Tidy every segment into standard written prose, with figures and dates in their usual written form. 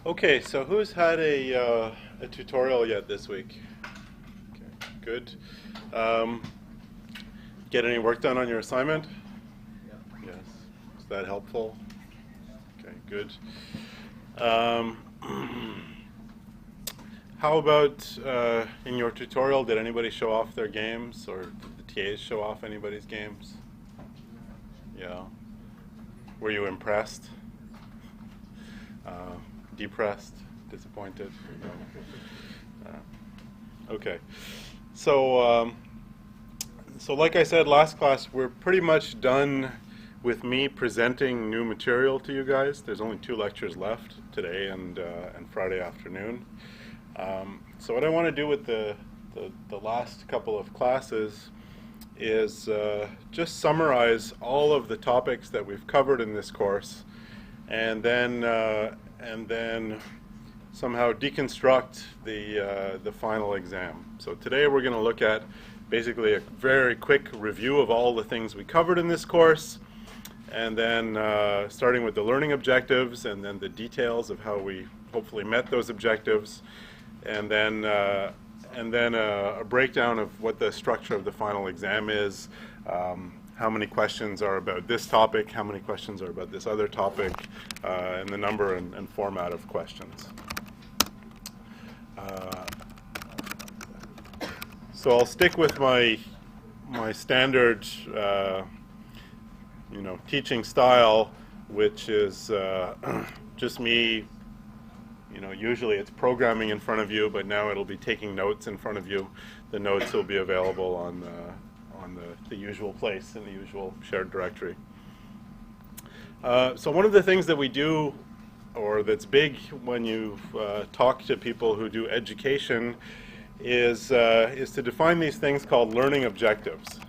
Okay, so who's had a tutorial yet this week? Okay, good. Um, get any work done on your assignment? Yes. Is that helpful? Okay, good. Um, how about in your tutorial, did anybody show off their games, or did the TAs show off anybody's games? Yeah. Were you impressed? Uh, Depressed? Disappointed? No. Okay. So, so like I said last class, we're pretty much done with me presenting new material to you guys. There's only 2 lectures left, today and Friday afternoon. So what I want to do with the last couple of classes is just summarize all of the topics that we've covered in this course, and then somehow deconstruct the final exam. So today we're going to look at basically a very quick review of all the things we covered in this course, and then starting with the learning objectives and then the details of how we hopefully met those objectives, and then a breakdown of what the structure of the final exam is, how many questions are about this topic, how many questions are about this other topic, and the number and format of questions. So I'll stick with my standard teaching style, which is just me. Usually it's programming in front of you, but now it'll be taking notes in front of you. The notes will be available on the usual place in the usual shared directory. So one of the things that we do, or that's big when you talk to people who do education, is to define these things called learning objectives.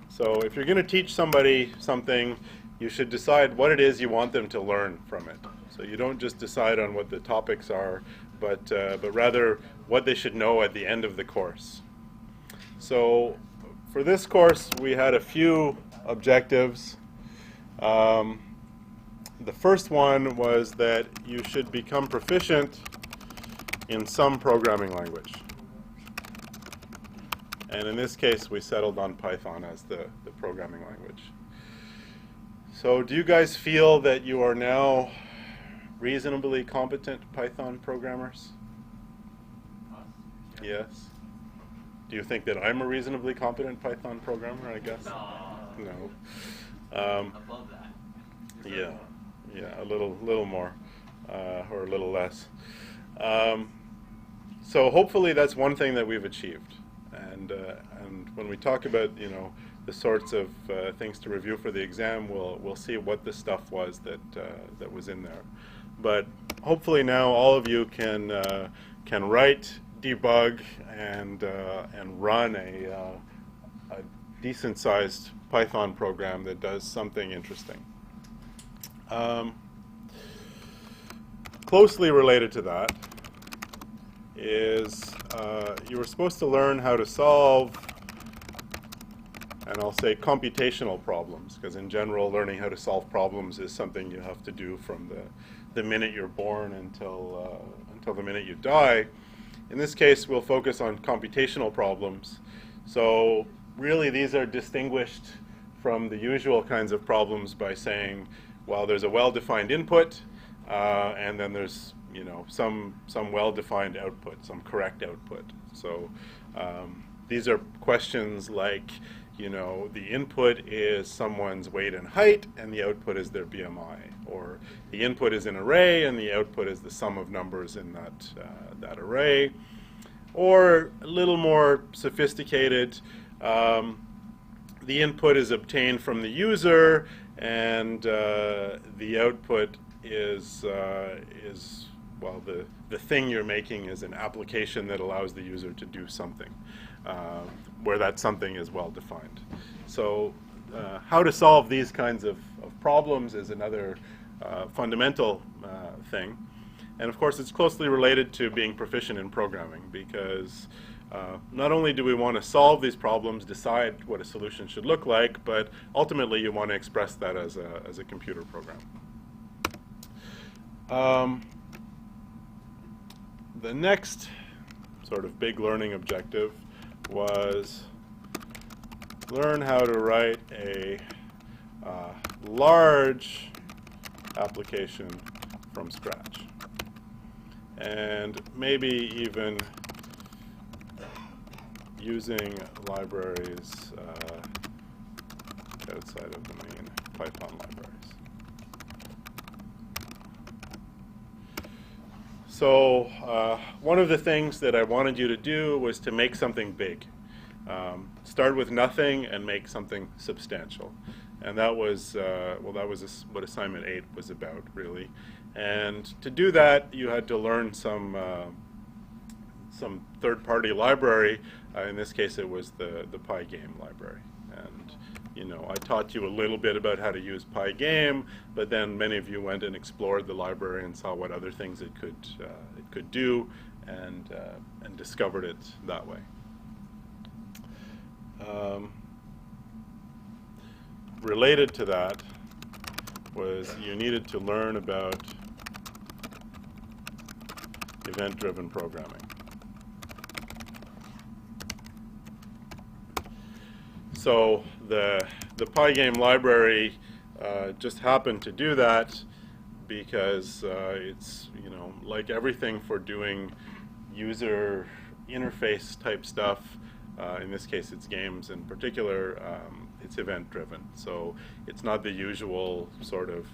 So if you're going to teach somebody something, you should decide what it is you want them to learn from it. So you don't just decide on what the topics are, but rather what they should know at the end of the course. So for this course, we had a few objectives. The first one was that you should become proficient in some programming language. And in this case, we settled on Python as the programming language. So do you guys feel that you are now reasonably competent Python programmers? Yes. Do you think that I'm a reasonably competent Python programmer, I guess? No. Above that. Yeah, a little more, or a little less. So hopefully that's one thing that we've achieved. And when we talk about the sorts of things to review for the exam, we'll see what the stuff was that was in there. But hopefully now all of you can write, debug, and run a decent-sized Python program that does something interesting. Closely related to that is you were supposed to learn how to solve, and I'll say computational problems, because in general learning how to solve problems is something you have to do from the minute you're born until the minute you die. In this case, we'll focus on computational problems. So really these are distinguished from the usual kinds of problems by saying, well, there's a well-defined input, and then there's some well-defined output, some correct output. So these are questions like, the input is someone's weight and height, and the output is their BMI, or the input is an array, and the output is the sum of numbers in that array, or a little more sophisticated. The input is obtained from the user, and the output is well, the thing you're making is an application that allows the user to do something, where that something is well defined. So how to solve these kinds of problems is another fundamental thing. And of course, it's closely related to being proficient in programming, because not only do we want to solve these problems, decide what a solution should look like, but ultimately you want to express that as a computer program. The next sort of big learning objective was learn how to write a large application from scratch, and maybe even using libraries outside of the main Python libraries. So one of the things that I wanted you to do was to make something big. Start with nothing and make something substantial. And that was, what assignment 8 was about, really. And to do that, you had to learn some third-party library. In this case, it was the Pygame library. And I taught you a little bit about how to use Pygame, but then many of you went and explored the library and saw what other things it could do, and discovered it that way. Related to that was you needed to learn about event-driven programming. So the Pygame library just happened to do that because it's like everything for doing user interface type stuff. In this case, it's games in particular. It's event-driven, so it's not the usual sort of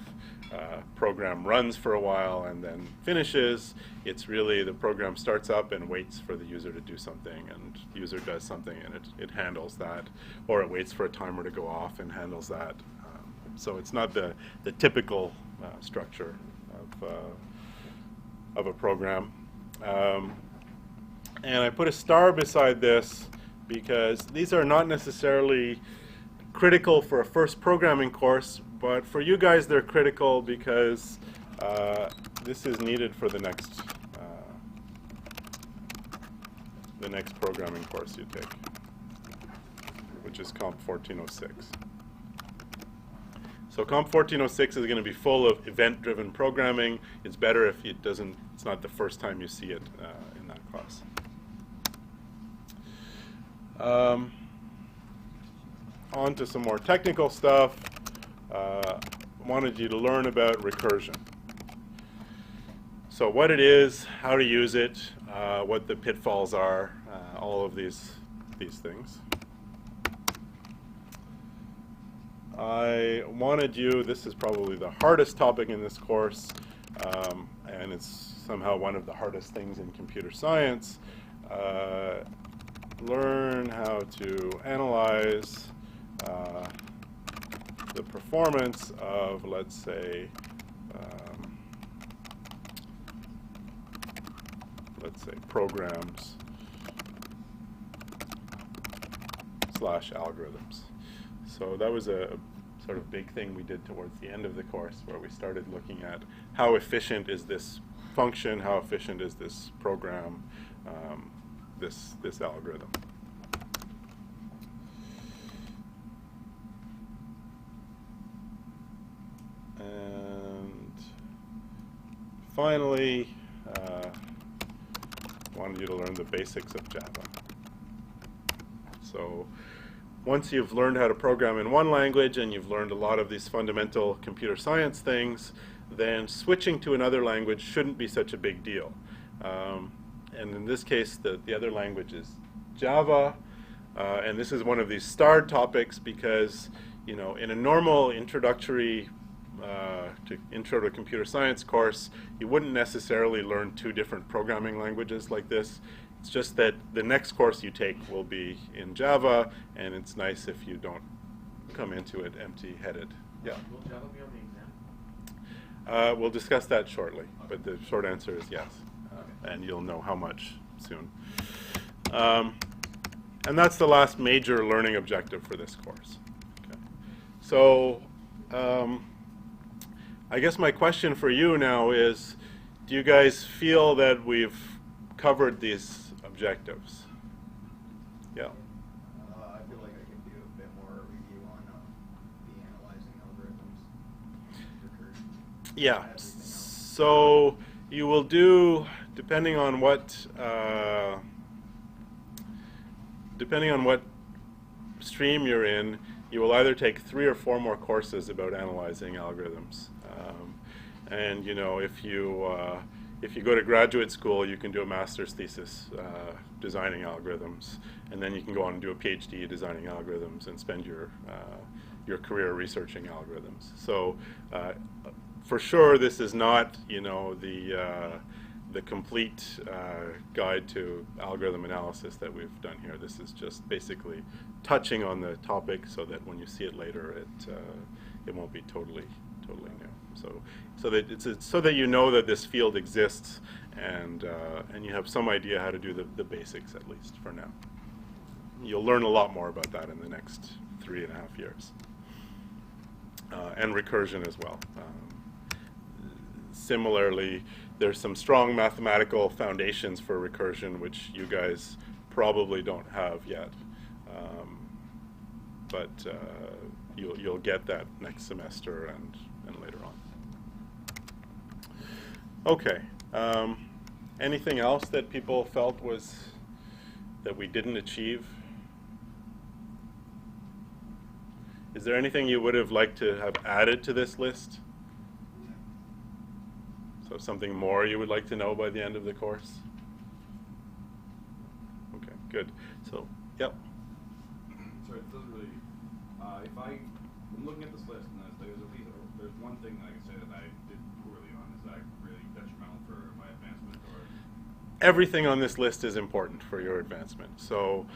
program runs for a while and then finishes. It's really the program starts up and waits for the user to do something, and the user does something, and it handles that, or it waits for a timer to go off and handles that. So it's not the typical structure of a program. And I put a star beside this because these are not necessarily critical for a first programming course, but for you guys they're critical because this is needed for the next programming course you take, which is Comp 1406. So Comp 1406 is going to be full of event-driven programming. It's better if it's not the first time you see it in that class. On to some more technical stuff. Wanted you to learn about recursion. So what it is, how to use it, what the pitfalls are, all of these things. I wanted you, this is probably the hardest topic in this course, and it's somehow one of the hardest things in computer science. Learn how to analyze the performance of, let's say, programs / algorithms. So that was a sort of big thing we did towards the end of the course, where we started looking at how efficient is this function, how efficient is this program, this algorithm. And finally, wanted you to learn the basics of Java. So once you've learned how to program in one language and you've learned a lot of these fundamental computer science things, then switching to another language shouldn't be such a big deal. And in this case, the other language is Java. And this is one of these starred topics because, in a normal introductory intro to computer science course, you wouldn't necessarily learn 2 different programming languages like this. It's just that the next course you take will be in Java, and it's nice if you don't come into it empty-headed. Yeah. Will Java be on the exam? We'll discuss that shortly, but the short answer is yes, Okay. and you'll know how much soon. And that's the last major learning objective for this course. Okay. So I guess my question for you now is, do you guys feel that we've covered these objectives? Yeah. I feel like I could do a bit more review on the analyzing algorithms, recursion, Yeah. everything else. So you will do, depending on what stream you're in, you will either take 3 or 4 more courses about analyzing algorithms. And you know, if you go to graduate school, you can do a master's thesis designing algorithms, and then you can go on and do a PhD designing algorithms and spend your career researching algorithms. So for sure, this is not, you know, the complete guide to algorithm analysis that we've done here. This is just basically touching on the topic so that when you see it later, it won't be totally new. So that you know that this field exists, and you have some idea how to do the basics, at least for now. You'll learn a lot more about that in the next 3.5 years, and recursion as well. Similarly, there's some strong mathematical foundations for recursion, which you guys probably don't have yet, but you'll get that next semester and later on. Okay. Anything else that people felt was that we didn't achieve? Is there anything you would have liked to have added to this list? So something more you would like to know by the end of the course? Okay, good. So, yep. Sorry, it doesn't really. If I'm looking at this list, and there's one thing that I can say that I did poorly on. Is that really detrimental for my advancement, or? Everything on this list is important for your advancement. So,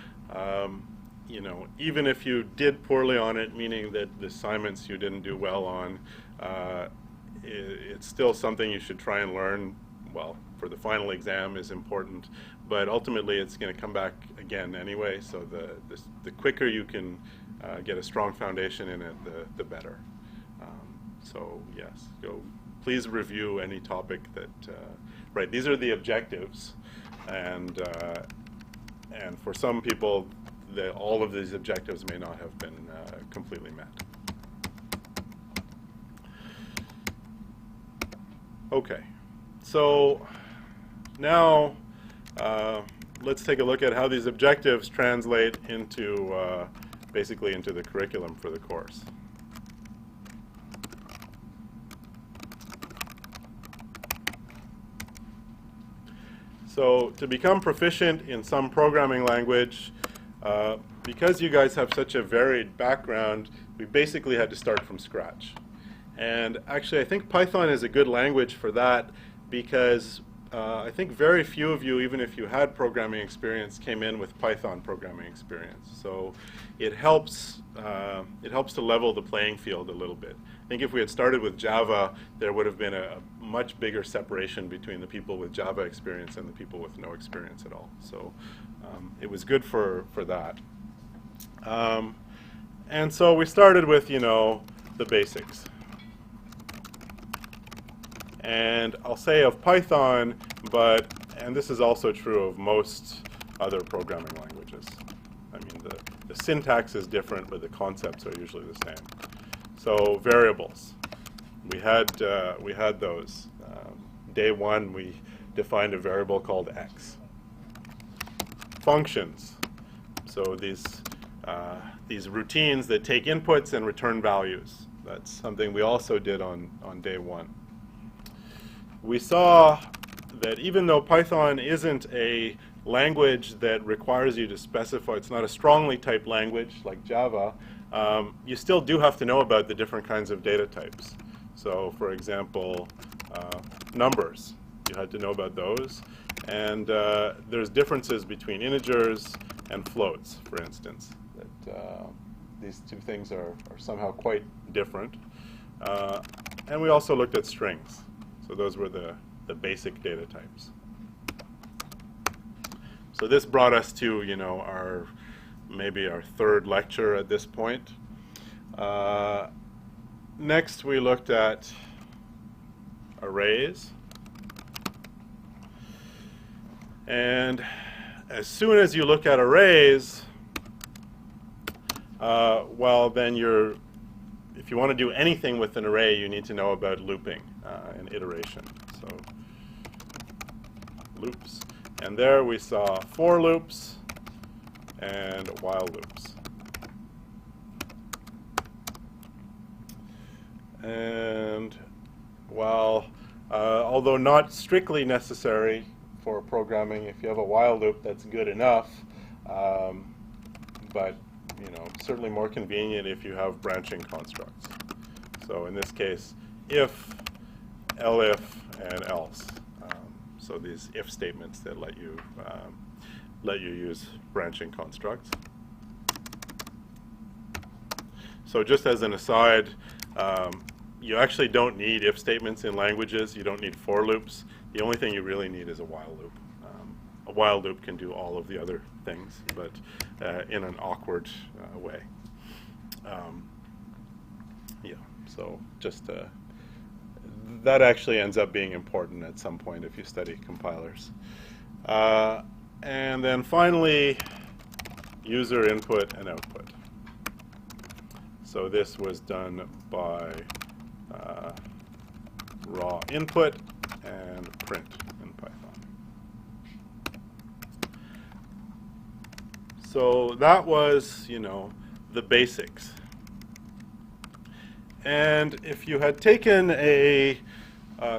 you know, even if you did poorly on it, meaning that the assignments you didn't do well on, it's still something you should try and learn. Well, for the final exam is important, but ultimately it's going to come back again anyway. So the quicker you can get a strong foundation in it, the better. So yes, please review any topic that. Right, these are the objectives, and for some people, all of these objectives may not have been completely met. Okay, so now let's take a look at how these objectives translate into basically into the curriculum for the course. So to become proficient in some programming language, because you guys have such a varied background, we basically had to start from scratch. And actually, I think Python is a good language for that, because I think very few of you, even if you had programming experience, came in with Python programming experience. So it helps to level the playing field a little bit. I think if we had started with Java, there would have been a much bigger separation between the people with Java experience and the people with no experience at all. So it was good for that. And so we started with, you know, the basics. And I'll say of Python, and this is also true of most other programming languages. I mean, the syntax is different, but the concepts are usually the same. So variables, we had those. Day one, we defined a variable called x. Functions, so these routines that take inputs and return values. That's something we also did on day one. We saw that even though Python isn't a language that requires you to specify, it's not a strongly typed language like Java, you still do have to know about the different kinds of data types. So for example, numbers, you had to know about those. And there's differences between integers and floats, for instance. That these two things are somehow quite different. And we also looked at strings. So those were the basic data types. So this brought us to, you know, maybe our third lecture at this point. Next, we looked at arrays. And as soon as you look at arrays, well, then if you want to do anything with an array, you need to know about looping and iteration. So loops. And there we saw for loops and while loops. And while, although not strictly necessary for programming, if you have a while loop, that's good enough. But certainly more convenient if you have branching constructs. So in this case, if, elif, and else. So these if statements that let you use branching constructs. So just as an aside, you actually don't need if statements in languages. You don't need for loops. The only thing you really need is a while loop. A while loop can do all of the other things, but in an awkward way. Yeah, so just that actually ends up being important at some point if you study compilers. And then finally, user input and output. So this was done by raw input and print in Python. So that was, the basics. And if you had taken a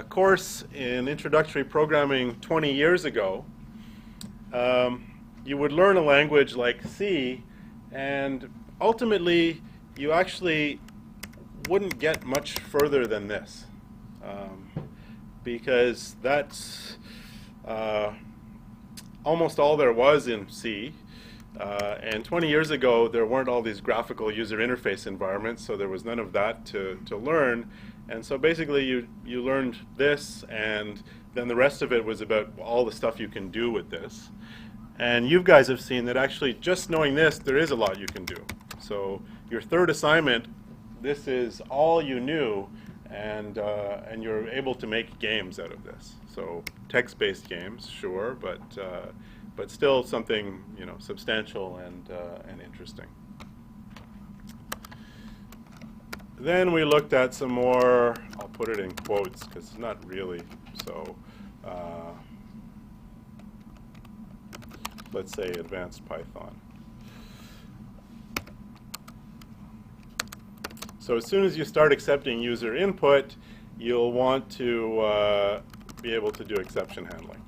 course in introductory programming 20 years ago, you would learn a language like C, and ultimately you actually wouldn't get much further than this, because that's almost all there was in C. And 20 years ago, there weren't all these graphical user interface environments, so there was none of that to learn. And so basically, you learned this, and then the rest of it was about all the stuff you can do with this. And you guys have seen that actually just knowing this, there is a lot you can do. So your third assignment, this is all you knew, and you're able to make games out of this. So text-based games, sure, but still something substantial and interesting. Then we looked at some more, I'll put it in quotes because it's not really, so let's say advanced Python. So as soon as you start accepting user input, you'll want to be able to do exception handling.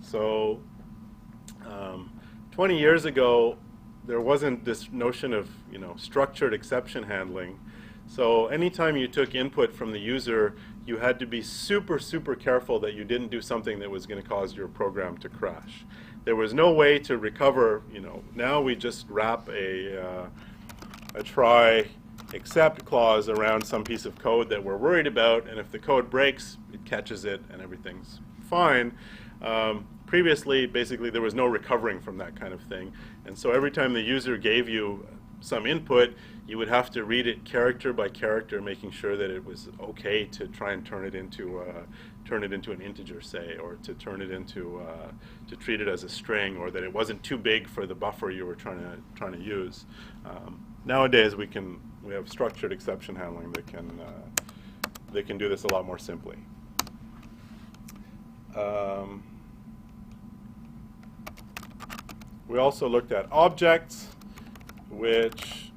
So 20 years ago, there wasn't this notion of structured exception handling. So anytime you took input from the user, you had to be super, super careful that you didn't do something that was going to cause your program to crash. There was no way to recover. Now we just wrap a try except clause around some piece of code that we're worried about, and if the code breaks, it catches it and everything's fine. Previously, basically, there was no recovering from that kind of thing. And so every time the user gave you some input, you would have to read it character by character, making sure that it was okay to try and turn it into an integer, say, or to turn it into to treat it as a string, or that it wasn't too big for the buffer you were trying to use. Nowadays, we have structured exception handling that can do this a lot more simply. We also looked at objects, which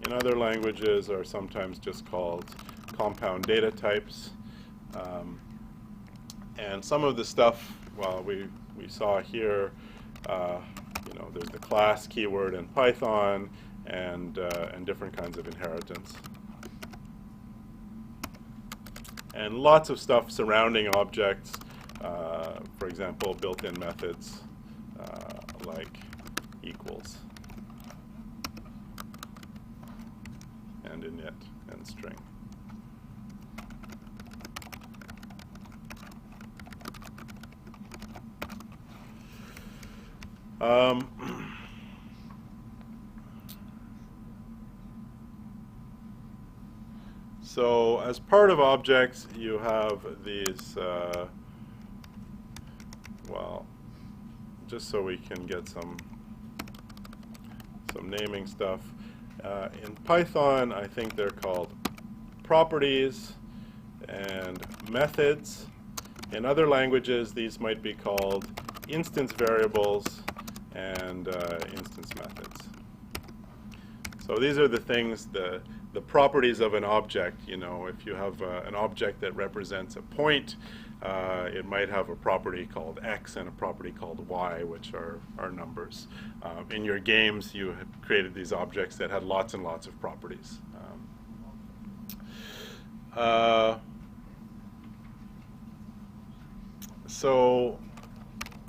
in other languages are sometimes just called compound data types. And some of the stuff, well, we saw here, there's the class keyword in Python and different kinds of inheritance. And lots of stuff surrounding objects, for example, built-in methods like equals and init and string. So as part of objects, you have these, well, just so we can get some naming stuff. In Python, I think they're called properties and methods. In other languages, these might be called instance variables and instance methods. So these are the things, the properties of an object. You know, if you have an object that represents a point, it might have a property called x and a property called y, which are numbers. In your games, you have created these objects that had lots and lots of properties. So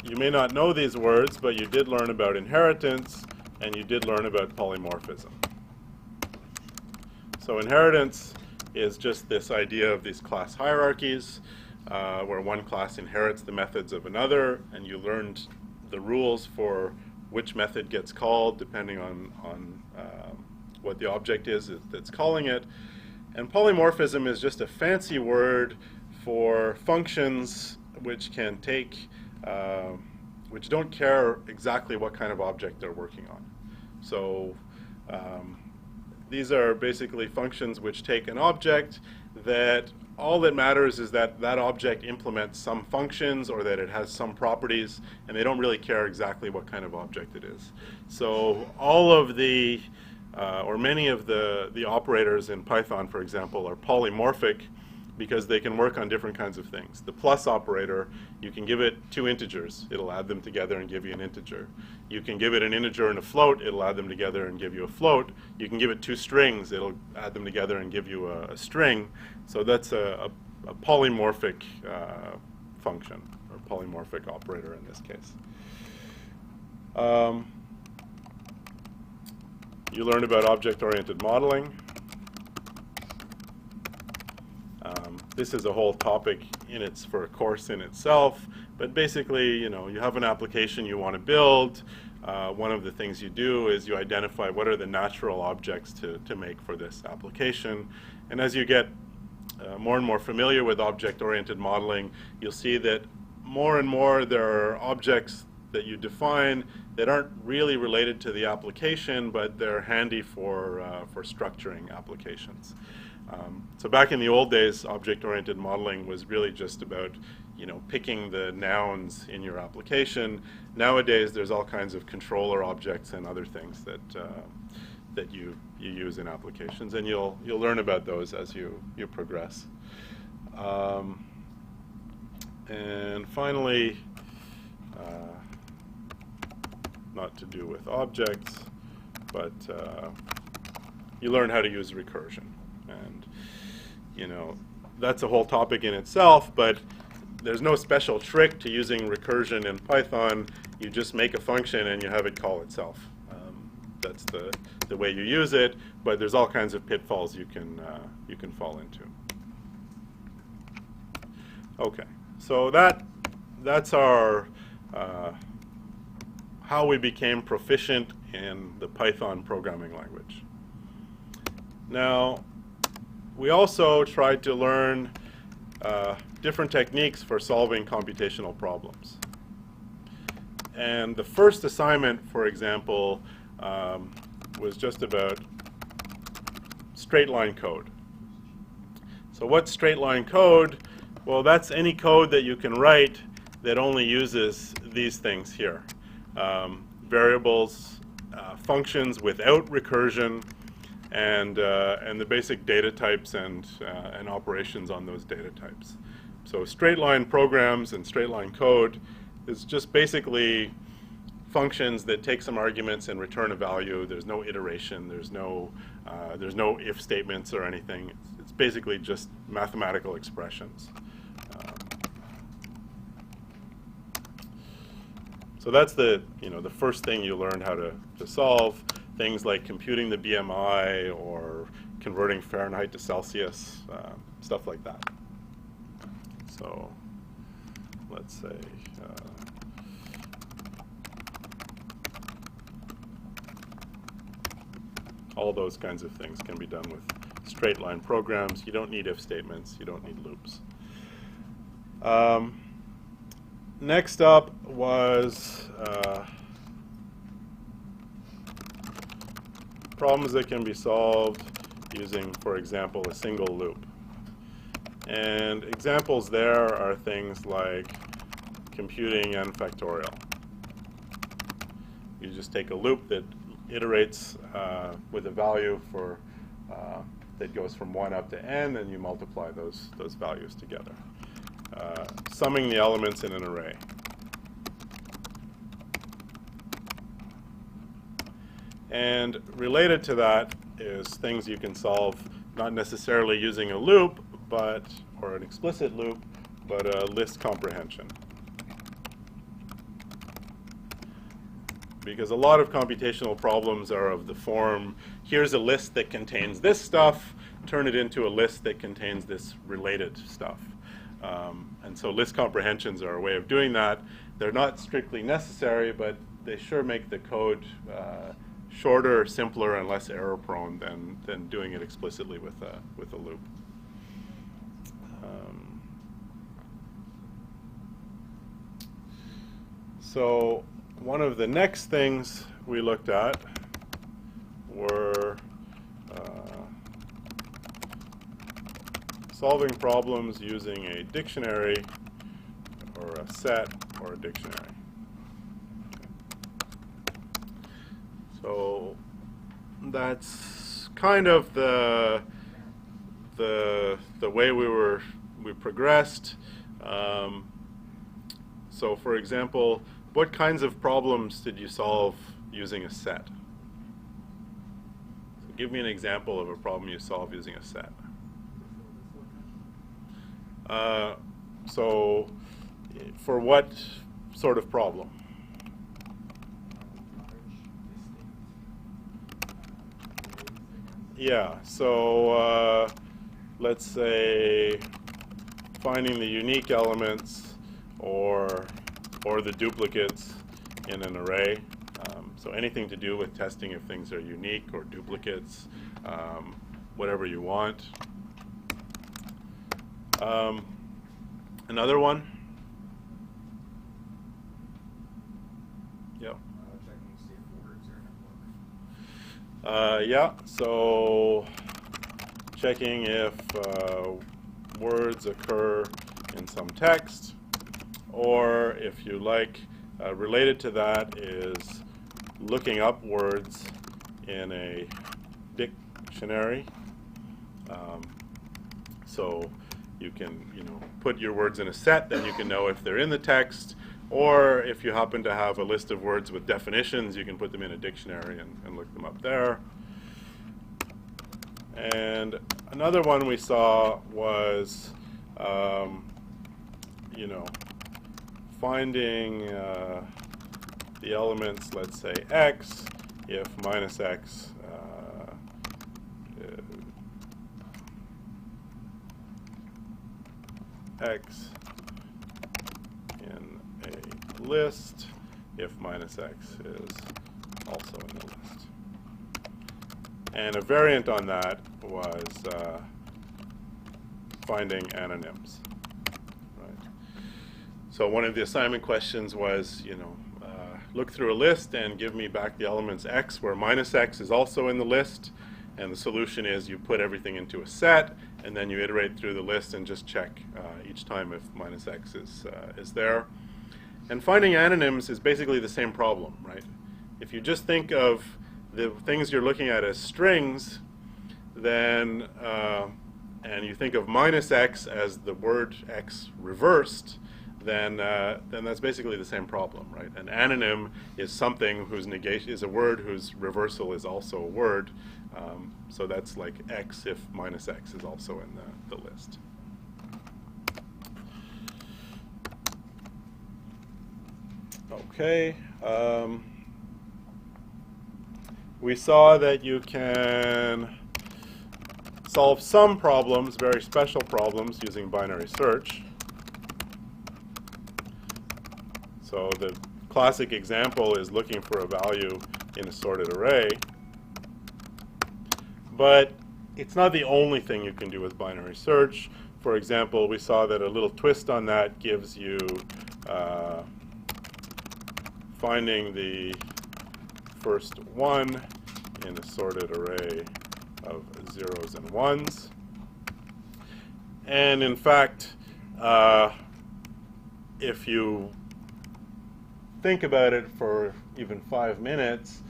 you may not know these words, but you did learn about inheritance and you did learn about polymorphism. So inheritance is just this idea of these class hierarchies where one class inherits the methods of another, and you learned the rules for which method gets called depending on what the object is that's calling it. And polymorphism is just a fancy word for functions which can take, which don't care exactly what kind of object they're working on. So these are basically functions which take an object that all that matters is that that object implements some functions or that it has some properties, and they don't really care exactly what kind of object it is. So all of the, or many of the operators in Python, for example, are polymorphic because they can work on different kinds of things. The plus operator, you can give it two integers. It'll add them together and give you an integer. You can give it an integer and a float. It'll add them together and give you a float. You can give it two strings. It'll add them together and give you a string. So that's a polymorphic function, or polymorphic operator in this case. You learned about object-oriented modeling. This is a whole topic for a course in itself, but basically, you know, you have an application you want to build. One of the things you do is you identify what are the natural objects to make for this application. And as you get more and more familiar with object-oriented modeling, you'll see that more and more there are objects that you define that aren't really related to the application, but they're handy for structuring applications. So back in the old days, object-oriented modeling was really just about, you know, picking the nouns in your application. Nowadays, there's all kinds of controller objects and other things that you use in applications, and you'll learn about those as you progress. And finally, not to do with objects, but you learn how to use recursion. And, you know, that's a whole topic in itself, but there's no special trick to using recursion in Python. You just make a function and you have it call itself. That's the way you use it, but there's all kinds of pitfalls you can fall into. Okay, so that's our how we became proficient in the Python programming language. Now, we also tried to learn different techniques for solving computational problems. And the first assignment, for example, was just about straight line code. So what's straight line code? Well, that's any code that you can write that only uses these things here. Variables, functions without recursion, and the basic data types and operations on those data types. So straight line programs and straight line code is just basically functions that take some arguments and return a value. There's no iteration. There's no if statements or anything. It's basically just mathematical expressions. So that's the first thing you learn how to solve. Things like computing the BMI or converting Fahrenheit to Celsius, stuff like that. So let's say all those kinds of things can be done with straight line programs. You don't need if statements. You don't need loops. Next up was problems that can be solved using, for example, a single loop. And examples there are things like computing n factorial. You just take a loop that iterates with a value for that goes from 1 up to n, and you multiply those values together. Summing the elements in an array. And related to that is things you can solve not necessarily using a loop, or an explicit loop, but a list comprehension. Because a lot of computational problems are of the form, here's a list that contains this stuff, turn it into a list that contains this related stuff. And so list comprehensions are a way of doing that. They're not strictly necessary, but they sure make the code shorter, simpler, and less error-prone than doing it explicitly with a loop. So one of the next things we looked at were solving problems using a dictionary or a set or a dictionary. So that's kind of the way we progressed. So for example, what kinds of problems did you solve using a set? So give me an example of a problem you solve using a set. So for what sort of problem? Yeah, so let's say finding the unique elements or the duplicates in an array. So anything to do with testing if things are unique or duplicates, whatever you want. Another one? Yeah. Checking to see if words are in a book. Yeah, so checking if words occur in some text, or if you like, related to that is looking up words in a dictionary. So you can, put your words in a set, then you can know if they're in the text, or if you happen to have a list of words with definitions, you can put them in a dictionary and look them up there. And another one we saw was, finding the elements, let's say x, if minus x x in a list, if minus x is also in the list. And a variant on that was finding anonyms. Right. So one of the assignment questions was, look through a list and give me back the elements x where minus x is also in the list. And the solution is you put everything into a set, and then you iterate through the list and just check each time if minus x is there. And finding anonyms is basically the same problem, right? If you just think of the things you're looking at as strings, then and you think of minus x as the word x reversed, then that's basically the same problem, right? An anonym is something whose negation is a word whose reversal is also a word. So that's like x if minus x is also in the list. Okay. We saw that you can solve some problems, very special problems, using binary search. So the classic example is looking for a value in a sorted array. But it's not the only thing you can do with binary search. For example, we saw that a little twist on that gives you finding the first one in a sorted array of zeros and ones. And in fact, if you think about it for even 5 minutes,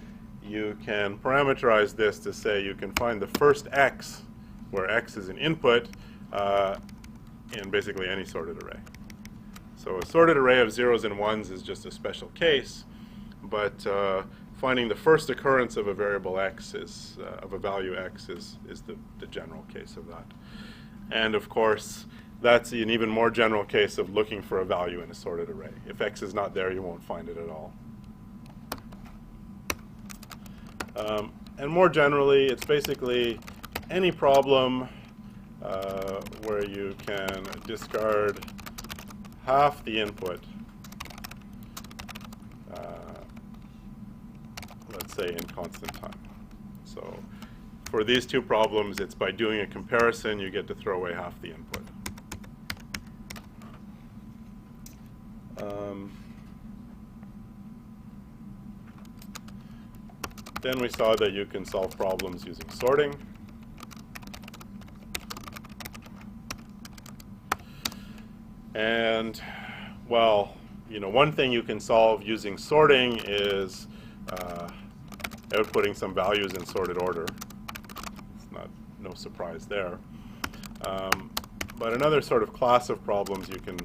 you can parameterize this to say you can find the first x, where x is an input, in basically any sorted array. So a sorted array of zeros and ones is just a special case, but finding the first occurrence of a variable x is, of a value x is the general case of that. And of course, that's an even more general case of looking for a value in a sorted array. If x is not there, you won't find it at all. And more generally, it's basically any problem where you can discard half the input, let's say in constant time. So for these two problems, it's by doing a comparison, you get to throw away half the input. Then we saw that you can solve problems using sorting. And, well, you know, one thing you can solve using sorting is outputting some values in sorted order. It's no surprise there. But another sort of class of problems you can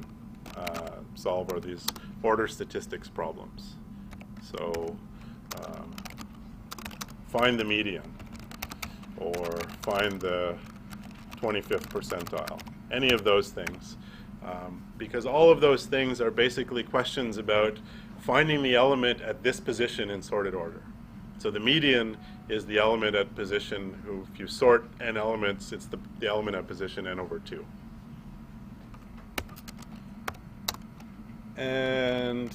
solve are these order statistics problems. So find the median, or find the 25th percentile, any of those things. Because all of those things are basically questions about finding the element at this position in sorted order. So the median is the element at position, if you sort n elements, it's the element at position n over 2. And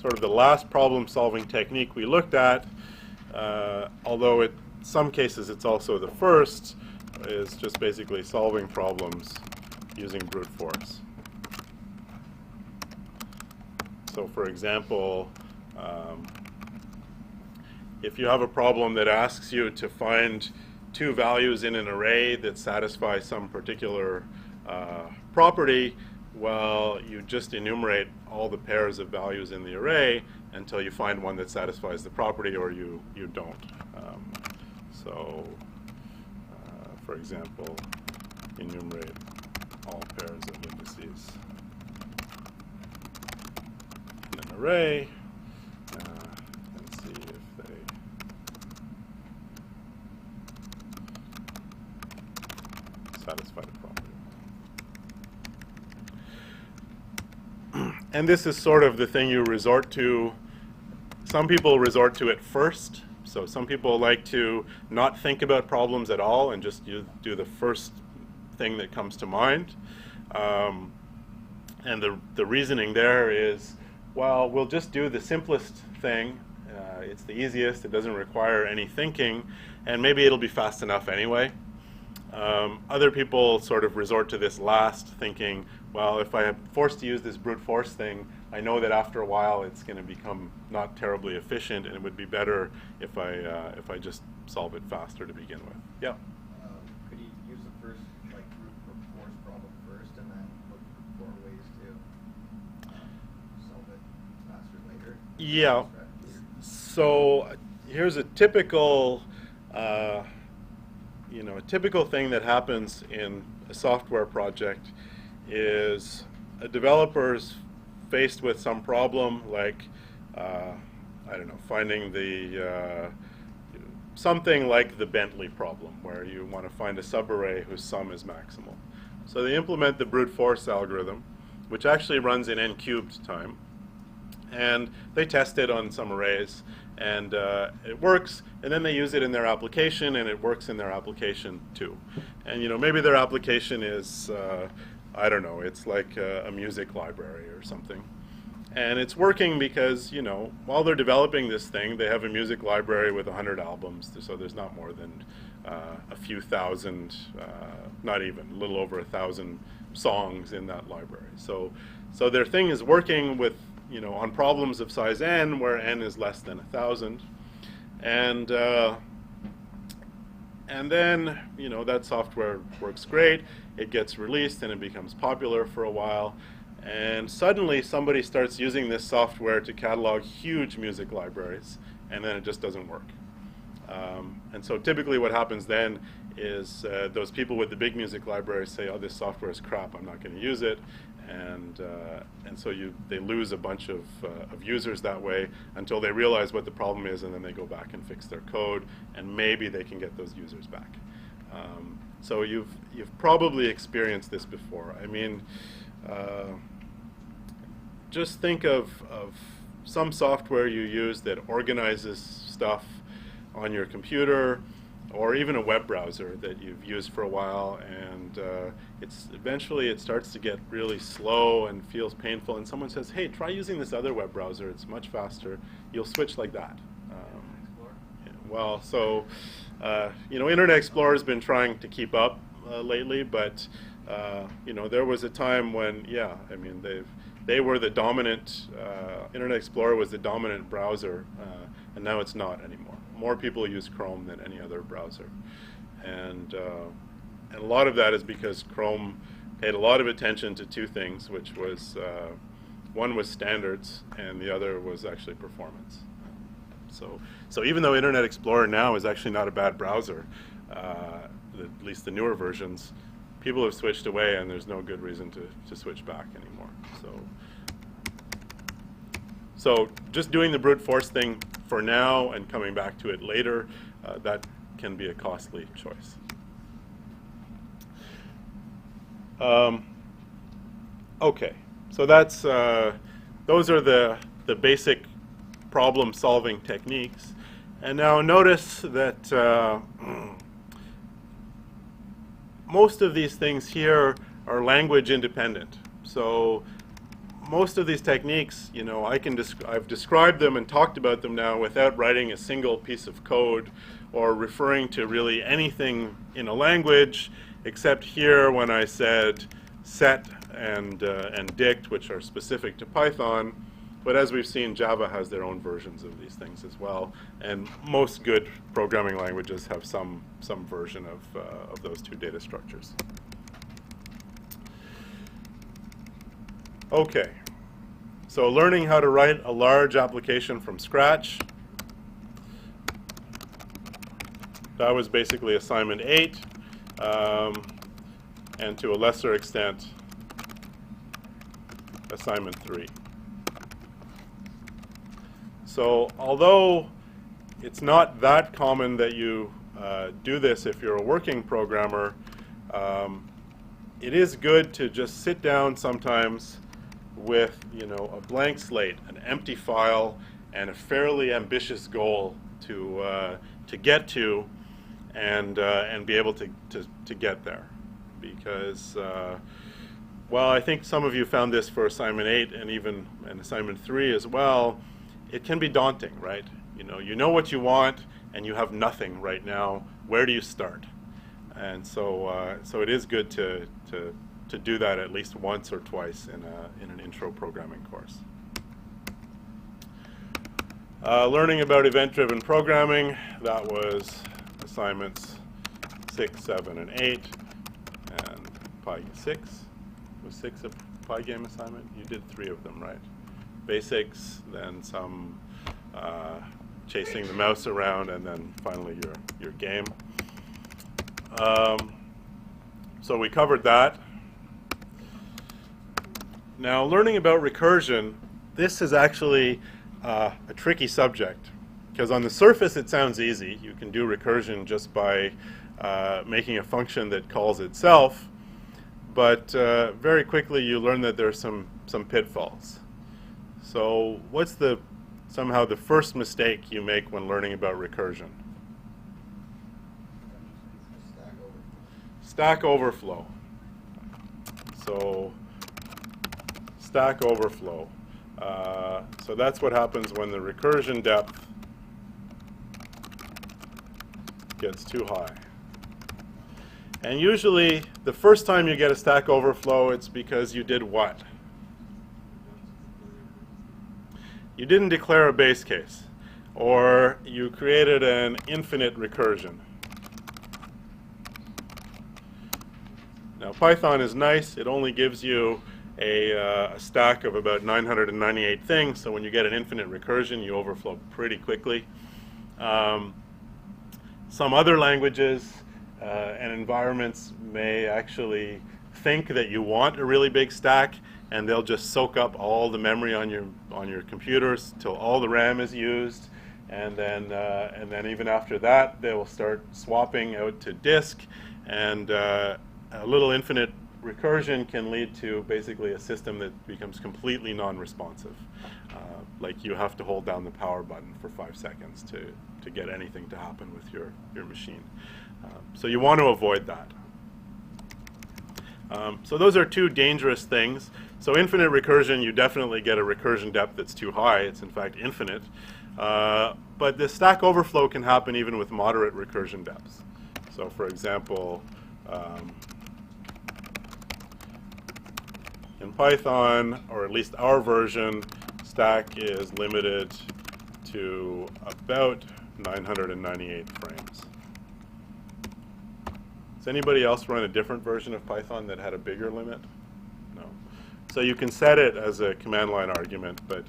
sort of the last problem-solving technique we looked at, although in some cases it's also the first, is just basically solving problems using brute force. So for example, if you have a problem that asks you to find two values in an array that satisfy some particular property, well, you just enumerate all the pairs of values in the array until you find one that satisfies the property, or you don't. For example, enumerate all pairs of indices in an array, and see if they satisfy the property. And this is sort of the thing you resort to. Some people resort to it first. So some people like to not think about problems at all and just do the first thing that comes to mind. And the reasoning there is, well, we'll just do the simplest thing. It's the easiest. It doesn't require any thinking. And maybe it'll be fast enough anyway. Other people sort of resort to this last, thinking, well, if I am forced to use this brute force thing, I know that after a while it's going to become not terribly efficient, and it would be better if I just solve it faster to begin with. Yeah. Could you use the first brute force problem first, and then look for ways to solve it faster later? Yeah. So here's a typical, a typical thing that happens in a software project is a developer's faced with some problem, like I don't know, finding the something like the Bentley problem, where you want to find a subarray whose sum is maximal. So they implement the brute force algorithm, which actually runs in n-cubed time, and they test it on some arrays, and it works, and then they use it in their application, and it works in their application too. And maybe their application is I don't know, it's like a music library or something. And it's working because, while they're developing this thing, they have a music library with 100 albums, so there's not more than a few thousand, not even, a little over 1,000 songs in that library. So their thing is working with, on problems of size n, where n is less than 1,000. And then, you know, that software works great. It gets released and it becomes popular for a while. And suddenly somebody starts using this software to catalog huge music libraries, and then it just doesn't work. And so typically what happens then is those people with the big music libraries say, oh, this software is crap, I'm not going to use it. And so they lose a bunch of users that way until they realize what the problem is, and then they go back and fix their code, and maybe they can get those users back. So you've probably experienced this before. I mean, just think of some software you use that organizes stuff on your computer, or even a web browser that you've used for a while, and eventually it starts to get really slow and feels painful, and someone says, hey, try using this other web browser, it's much faster. You'll switch like that. Yeah, well, so you know, Internet Explorer has been trying to keep up lately, but you know, there was a time when, yeah, I mean, they were the dominant, Internet Explorer was the dominant browser, and now it's not anymore. More people use Chrome than any other browser. And a lot of that is because Chrome paid a lot of attention to two things, which was, one was standards, and the other was actually performance. So even though Internet Explorer now is actually not a bad browser, at least the newer versions, people have switched away, and there's no good reason to switch back anymore. So just doing the brute force thing for now and coming back to it later, that can be a costly choice. Okay, so that's those are the basic problem-solving techniques. And now notice that most of these things here are language independent. So most of these techniques, you know, I've described them and talked about them now without writing a single piece of code or referring to really anything in a language, except here when I said set and dict, which are specific to Python. But as we've seen, Java has their own versions of these things as well, and most good programming languages have some version of those two data structures. Okay, so learning how to write a large application from scratch. That was basically assignment 8, and to a lesser extent, assignment 3. So although it's not that common that you do this if you're a working programmer, it is good to just sit down sometimes with, you know, a blank slate, an empty file, and a fairly ambitious goal to get to, and be able to get there. Because, well, I think some of you found this for assignment 8 and even in assignment 3 as well. It can be daunting, right? You know what you want, and you have nothing right now. Where do you start? And so it is good to do that at least once or twice in an intro programming course. Learning about event-driven programming, that was assignments 6, 7, and 8, and Pi 6 was 6 a Pygame assignment. You did 3 of them, right? Basics, then some chasing the mouse around, and then finally your game. So we covered that. Now, learning about recursion, this is actually a tricky subject, because on the surface it sounds easy. You can do recursion just by making a function that calls itself, but very quickly you learn that there's some pitfalls. So what's somehow the first mistake you make when learning about recursion? Stack Overflow. So Stack Overflow. So that's what happens when the recursion depth gets too high. And usually the first time you get a Stack Overflow, it's because you did what? You didn't declare a base case. or you created an infinite recursion. Now Python is nice. It only gives you a stack of about 998 things, so when you get an infinite recursion, you overflow pretty quickly. Some other languages and environments may actually think that you want a really big stack, and they'll just soak up all the memory on your computers till all the RAM is used, and then even after that, they will start swapping out to disk, and a little infinite recursion can lead to basically a system that becomes completely non-responsive. Like you have to hold down the power button for 5 seconds to get anything to happen with your machine. So you want to avoid that. So those are two dangerous things. So infinite recursion, you definitely get a recursion depth that's too high. It's in fact infinite. But the stack overflow can happen even with moderate recursion depths. So for example, in Python, or at least our version, stack is limited to about 998 frames. Does anybody else run a different version of Python that had a bigger limit? No. So you can set it as a command line argument, but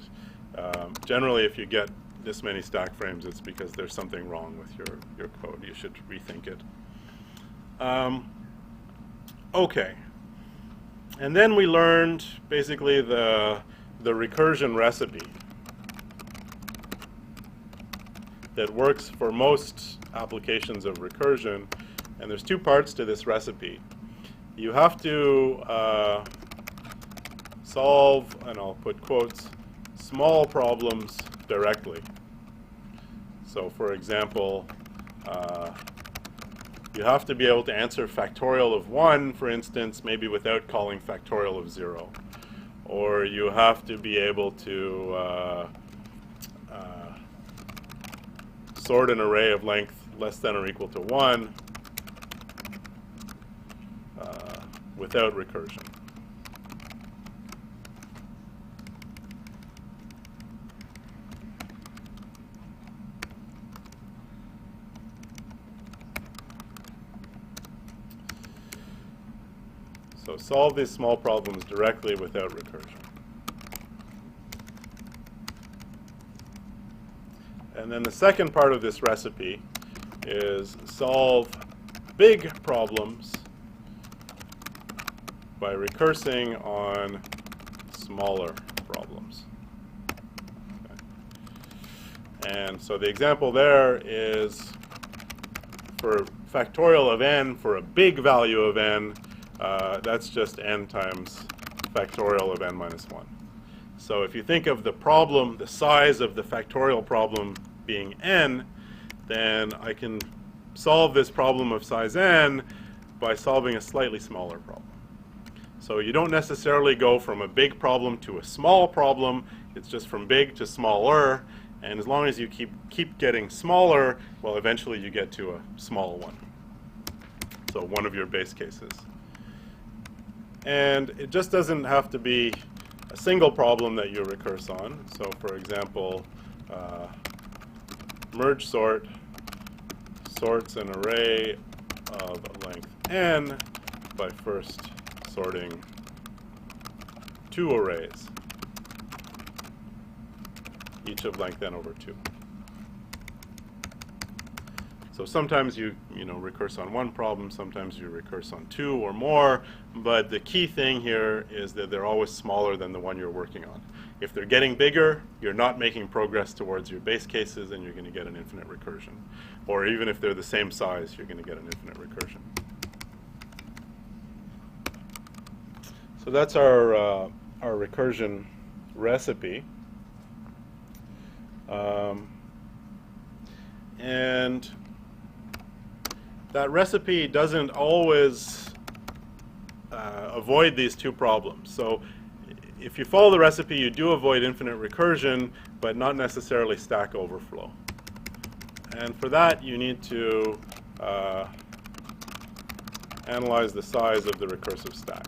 generally if you get this many stack frames, it's because there's something wrong with your code. You should rethink it. Okay. And then we learned basically the recursion recipe that works for most applications of recursion. And there's two parts to this recipe. You have to solve, and I'll put quotes, small problems directly. So for example, you have to be able to answer factorial of 1, for instance, maybe without calling factorial of 0. Or you have to be able to sort an array of length less than or equal to 1 without recursion. So solve these small problems directly without recursion. And then the second part of this recipe is solve big problems by recursing on smaller problems. Okay. And so the example there is for factorial of n for a big value of n, that's just n times factorial of n minus 1. So if you think of the problem, the size of the factorial problem being n, then I can solve this problem of size n by solving a slightly smaller problem. So you don't necessarily go from a big problem to a small problem. It's just from big to smaller. And as long as you keep getting smaller, well, eventually you get to a small one. So one of your base cases. And it just doesn't have to be a single problem that you recurse on. So for example, merge sort sorts an array of length n by first sorting two arrays, each of length n over 2. So sometimes you recurse on one problem, sometimes you recurse on two or more, but the key thing here is that they're always smaller than the one you're working on. If they're getting bigger, you're not making progress towards your base cases and you're going to get an infinite recursion. Or even if they're the same size, you're going to get an infinite recursion. So that's our recursion recipe. And that recipe doesn't always avoid these two problems. So if you follow the recipe, you do avoid infinite recursion, but not necessarily stack overflow. And for that, you need to analyze the size of the recursive stack.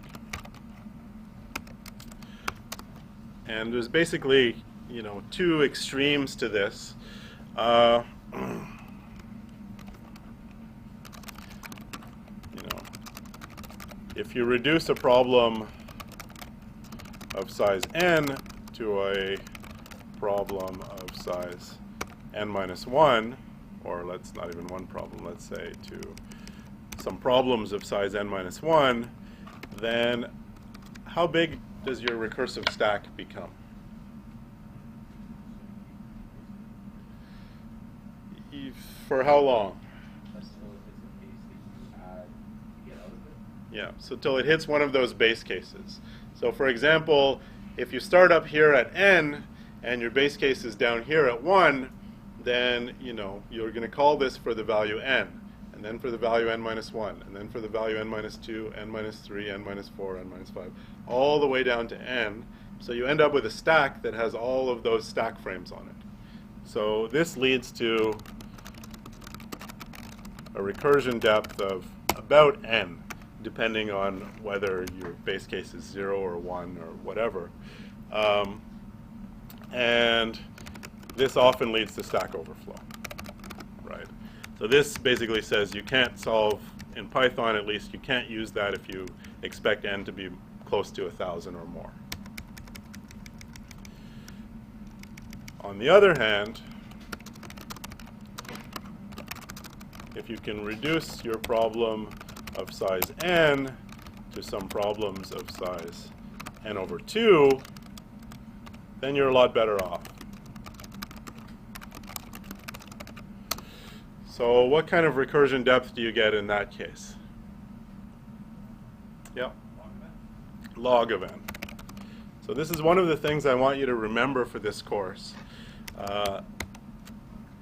And there's basically, two extremes to this. Uh, if you reduce a problem of size n to a problem of size n minus 1, or let's not even one problem, let's say to some problems of size n minus 1, then how big does your recursive stack become? For how long? Yeah, so till it hits one of those base cases. So for example, if you start up here at n and your base case is down here at 1, then you're going to call this for the value n, and then for the value n minus 1, and then for the value n minus 2, n minus 3, n minus 4, n minus 5, all the way down to n. So you end up with a stack that has all of those stack frames on it. So this leads to a recursion depth of about n, depending on whether your base case is 0 or 1 or whatever. And this often leads to stack overflow, right? So this basically says you can't solve, in Python at least, you can't use that if you expect n to be close to 1,000 or more. On the other hand, if you can reduce your problem of size n to some problems of size n over 2, then you're a lot better off. So what kind of recursion depth do you get in that case? Yeah. Log of n. So this is one of the things I want you to remember for this course.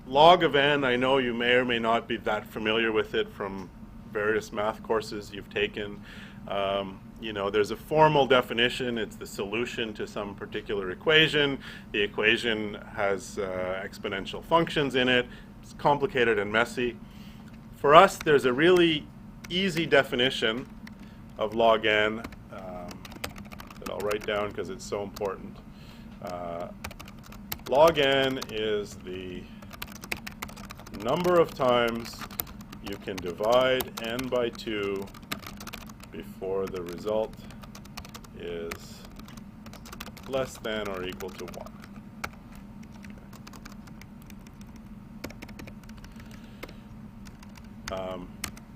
Log of n, I know you may or may not be that familiar with it from various math courses you've taken. There's a formal definition. It's the solution to some particular equation. The equation has exponential functions in it. It's complicated and messy. For us, there's a really easy definition of log n that I'll write down because it's so important. Log n is the number of times you can divide n by 2 before the result is less than or equal to 1.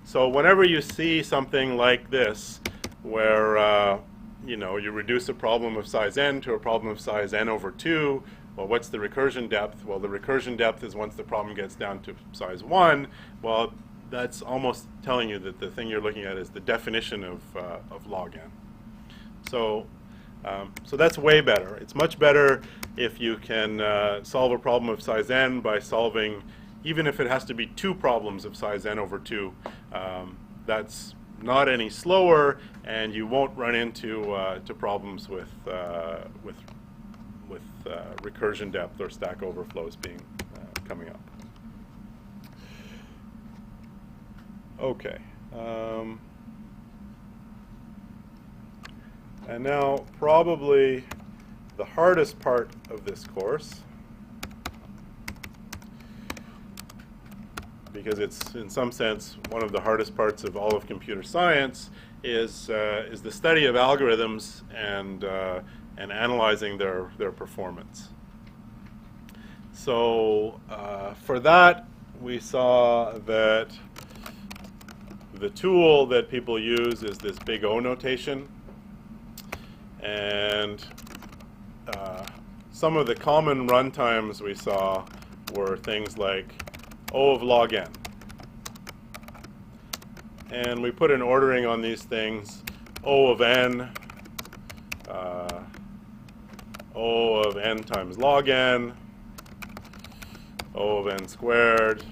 So whenever you see something like this, where you reduce a problem of size n to a problem of size n over 2, well, what's the recursion depth? Well, the recursion depth is once the problem gets down to size 1. Well, that's almost telling you that the thing you're looking at is the definition of log n. So that's way better. It's much better if you can solve a problem of size n by solving, even if it has to be 2 problems of size n over 2. That's not any slower, and you won't run into to problems with recursion depth or stack overflows coming up. Okay. And now probably the hardest part of this course, because it's in some sense one of the hardest parts of all of computer science, is the study of algorithms and analyzing their performance. So for that, we saw that the tool that people use is this big O notation, and some of the common runtimes we saw were things like O of log n. And we put an ordering on these things: O of n, O of n times log n, O of n squared,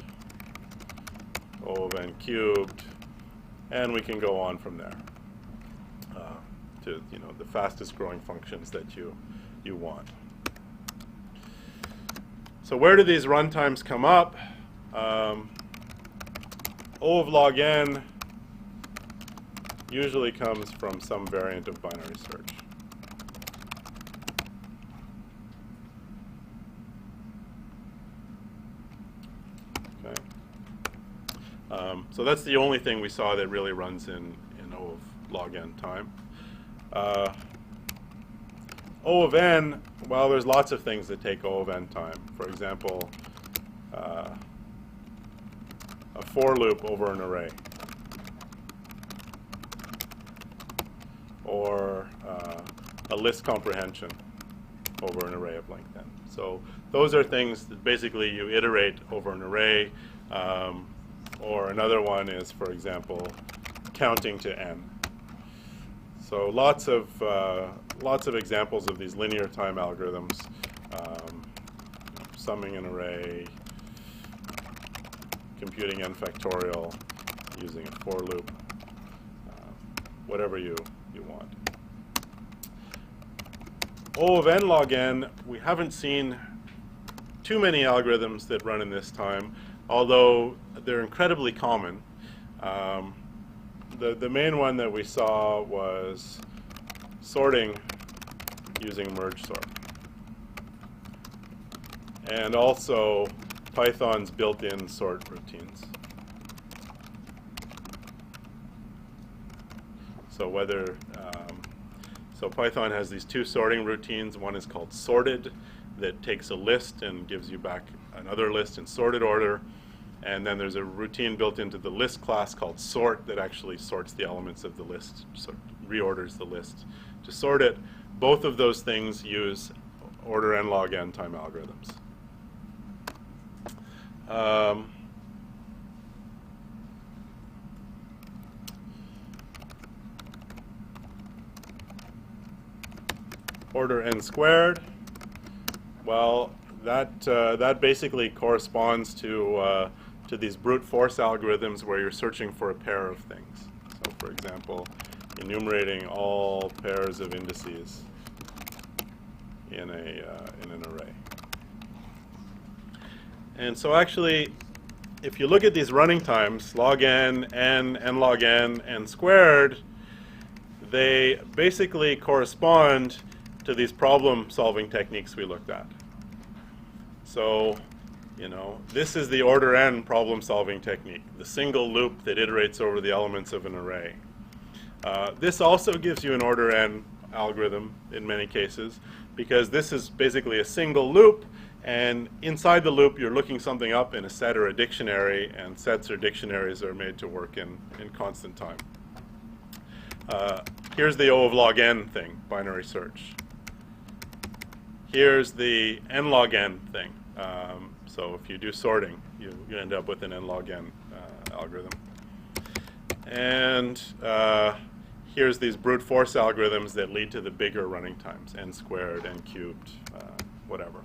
O of n cubed, and we can go on from there to the fastest growing functions that you want. So where do these runtimes come up? O of log n usually comes from some variant of binary search. So that's the only thing we saw that really runs in O of log n time. O of n, well, there's lots of things that take O of n time. For example, a for loop over an array, or a list comprehension over an array of length n. So those are things that basically you iterate over an array, or another one is, for example, counting to n. So lots of examples of these linear time algorithms, summing an array, computing n factorial, using a for loop, whatever you want. O of n log n, we haven't seen too many algorithms that run in this time, although they're incredibly common. The main one that we saw was sorting using merge sort, and also Python's built-in sort routines. So so Python has these two sorting routines. One is called sorted, that takes a list and gives you back another list in sorted order. And then there's a routine built into the list class called sort that actually sorts the elements of the list, so reorders the list to sort it. Both of those things use order n log n time algorithms. Order n squared, well, that basically corresponds to these brute force algorithms where you're searching for a pair of things. So, for example, enumerating all pairs of indices in an array. And so actually, if you look at these running times, log n, n log n squared, they basically correspond to these problem-solving techniques we looked at. So, this is the order n problem-solving technique, the single loop that iterates over the elements of an array. This also gives you an order n algorithm in many cases, because this is basically a single loop, and inside the loop you're looking something up in a set or a dictionary, and sets or dictionaries are made to work in constant time. Here's the O of log n thing, binary search. Here's the n log n thing. So if you do sorting, you end up with an n log n algorithm. And here's these brute force algorithms that lead to the bigger running times, n squared, n cubed, whatever.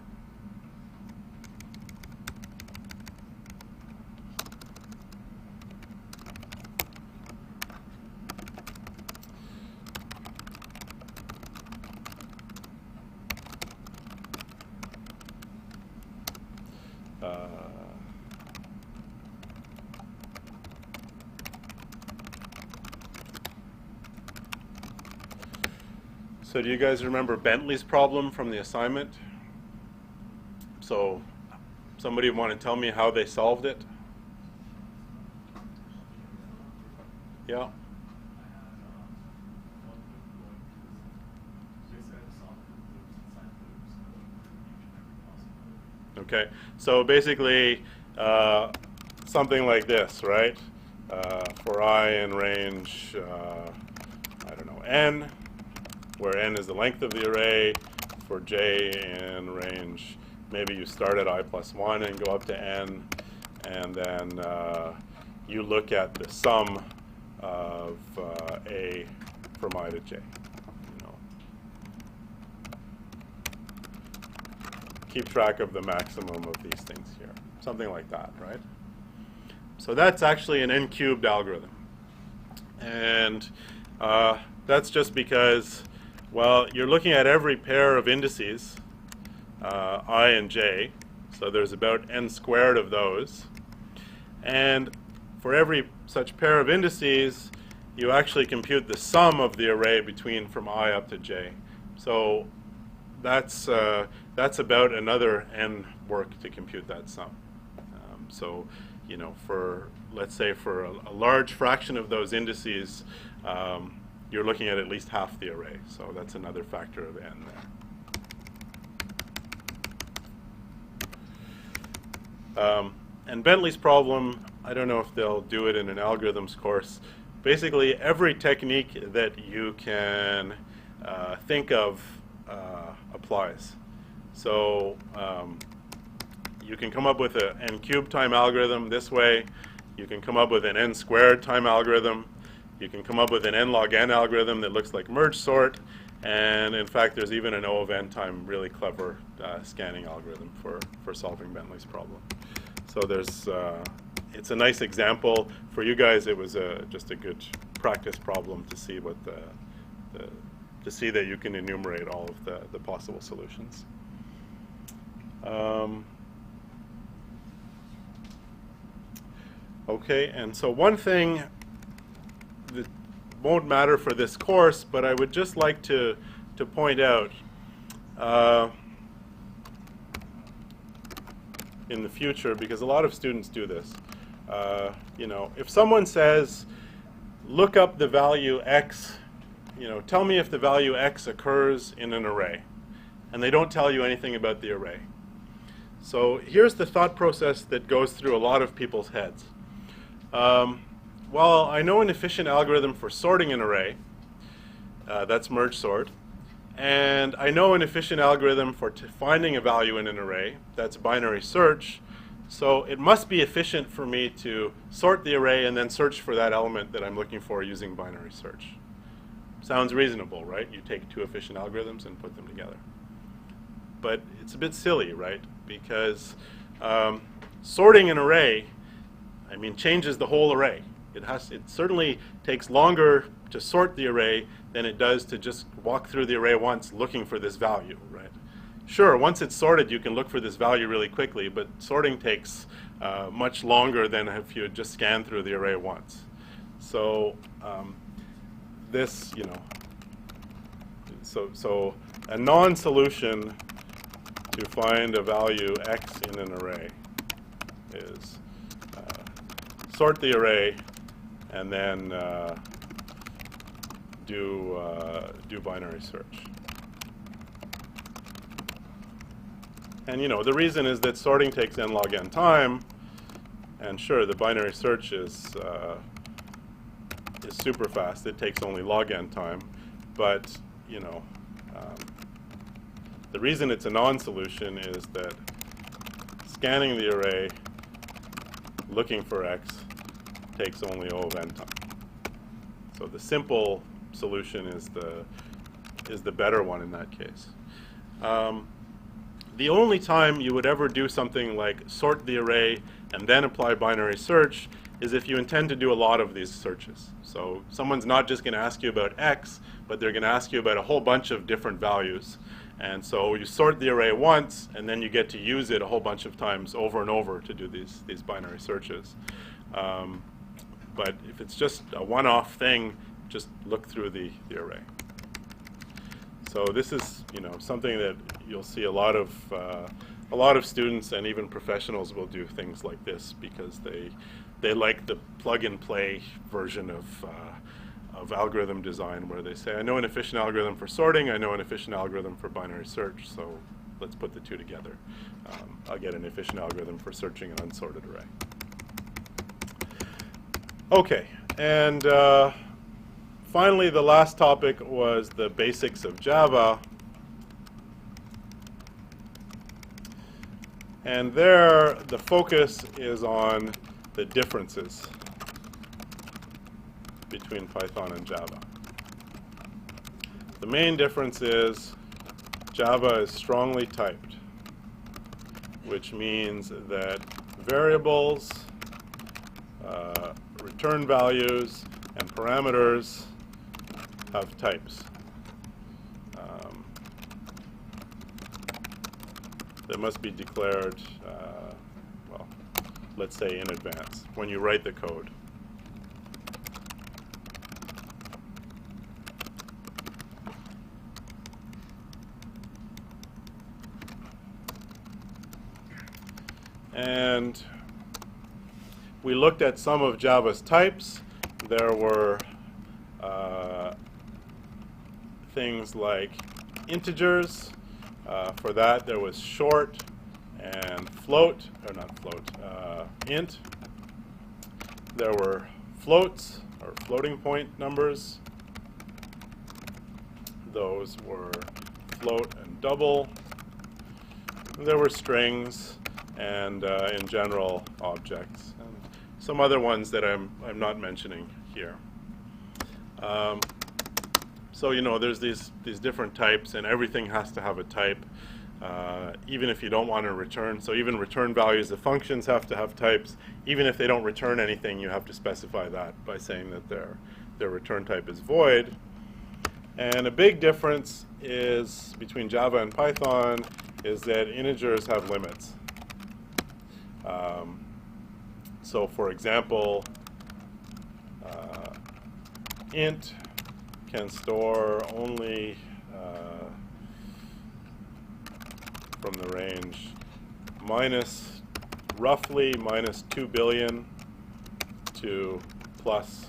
So do you guys remember Bentley's problem from the assignment? So somebody want to tell me how they solved it? Yeah. Okay, so basically something like this, right? For I in range, I don't know, n, where n is the length of the array. For j in range, maybe you start at I plus 1 and go up to n, and then you look at the sum of a from I to j. Keep track of the maximum of these things here. Something like that, right? So that's actually an n cubed algorithm. And that's just because, well, you're looking at every pair of indices, I and j. So there's about n squared of those. And for every such pair of indices, you actually compute the sum of the array between from I up to j. So that's about another n work to compute that sum. So you know, for, let's say, for a large fraction of those indices, you're looking at least half the array. So that's another factor of n there. And Bentley's problem, I don't know if they'll do it in an algorithms course. Basically, every technique that you can think of applies. So you can come up with an n cubed time algorithm this way. You can come up with an n squared time algorithm. You can come up with an n log n algorithm that looks like merge sort. And in fact, there's even an O of n time really clever scanning algorithm for solving Bentley's problem. So there's, it's a nice example. For you guys, it was just a good practice problem to see what to see that you can enumerate all of the possible solutions. Okay, and so one thing that won't matter for this course, but I would just like to point out in the future, because a lot of students do this. You know, if someone says, look up the value x, you know, tell me if the value x occurs in an array, and they don't tell you anything about the array. So here's the thought process that goes through a lot of people's heads. Well, I know an efficient algorithm for sorting an array, that's merge sort, and I know an efficient algorithm for finding a value in an array, that's binary search, so it must be efficient for me to sort the array and then search for that element that I'm looking for using binary search. Sounds reasonable, right? You take two efficient algorithms and put them together. But it's a bit silly, right? Because sorting an array, I mean, changes the whole array. It certainly takes longer to sort the array than it does to just walk through the array once looking for this value, right? Sure, once it's sorted, you can look for this value really quickly, but sorting takes much longer than if you had just scanned through the array once. So this, you know, so a non-solution to find a value x in an array is sort the array and then do binary search. And you know, the reason is that sorting takes n log n time, and sure, the binary search is super fast. It takes only log n time, but you know, the reason it's a non-solution is that scanning the array, looking for x, takes only O of n time. So the simple solution is the better one in that case. The only time you would ever do something like sort the array and then apply binary search is if you intend to do a lot of these searches. So someone's not just going to ask you about x, but they're going to ask you about a whole bunch of different values. And so you sort the array once, and then you get to use it a whole bunch of times over and over to do these binary searches. But if it's just a one-off thing, just look through the array. So this is, you know, something that you'll see a lot of students and even professionals will do things like this because they like the plug-and-play version of algorithm design where they say, I know an efficient algorithm for sorting, I know an efficient algorithm for binary search, so let's put the two together. I'll get an efficient algorithm for searching an unsorted array. Okay, and finally, the last topic was the basics of Java. And there, the focus is on the differences between Python and Java. The main difference is Java is strongly typed, which means that variables, return values, and parameters have types that must be declared, well, let's say in advance, when you write the code. And we looked at some of Java's types. There were things like integers. For that, there was short and float, or not float, int. There were floats, or floating point numbers. Those were float and double. There were strings and, in general, objects. And some other ones that I'm not mentioning here. So, you know, there's these different types, and everything has to have a type, even if you don't want to return. So even return values, the functions have to have types. Even if they don't return anything, you have to specify that by saying that their return type is void. And a big difference is between Java and Python is that integers have limits. So for example, int can store only from the range roughly minus 2 billion to plus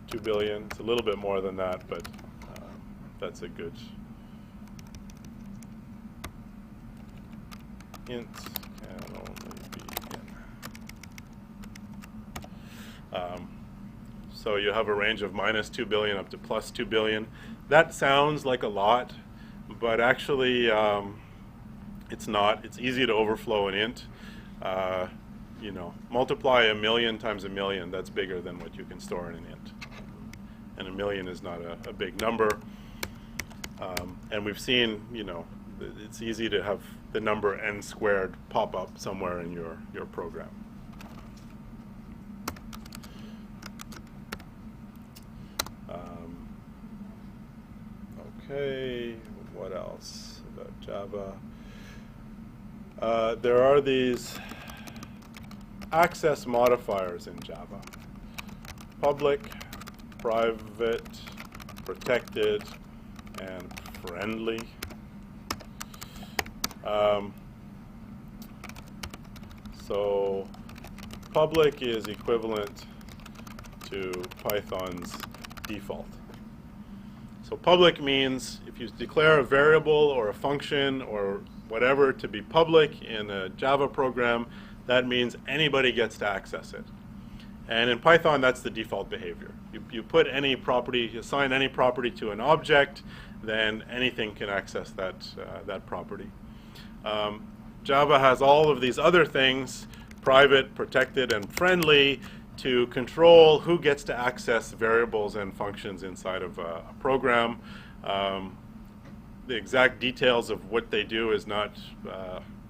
2 billion. It's a little bit more than that, but that's a good int can only be in. So you have a range of minus 2 billion up to plus 2 billion. That sounds like a lot, but actually it's not. It's easy to overflow an int. You know, multiply 1,000,000 times 1,000,000. That's bigger than what you can store in an int. And 1,000,000 is not a big number. And we've seen, you know, it's easy to have the number n squared pop up somewhere in your program. Okay, what else about Java? There are these access modifiers in Java. Public, private, protected, and friendly. So public is equivalent to Python's default. So public means if you declare a variable or a function or whatever to be public in a Java program, that means anybody gets to access it. And in Python, that's the default behavior. You put any property, you assign any property to an object, then anything can access that property. Java has all of these other things, private, protected, and friendly, to control who gets to access variables and functions inside of a program. The exact details of what they do is not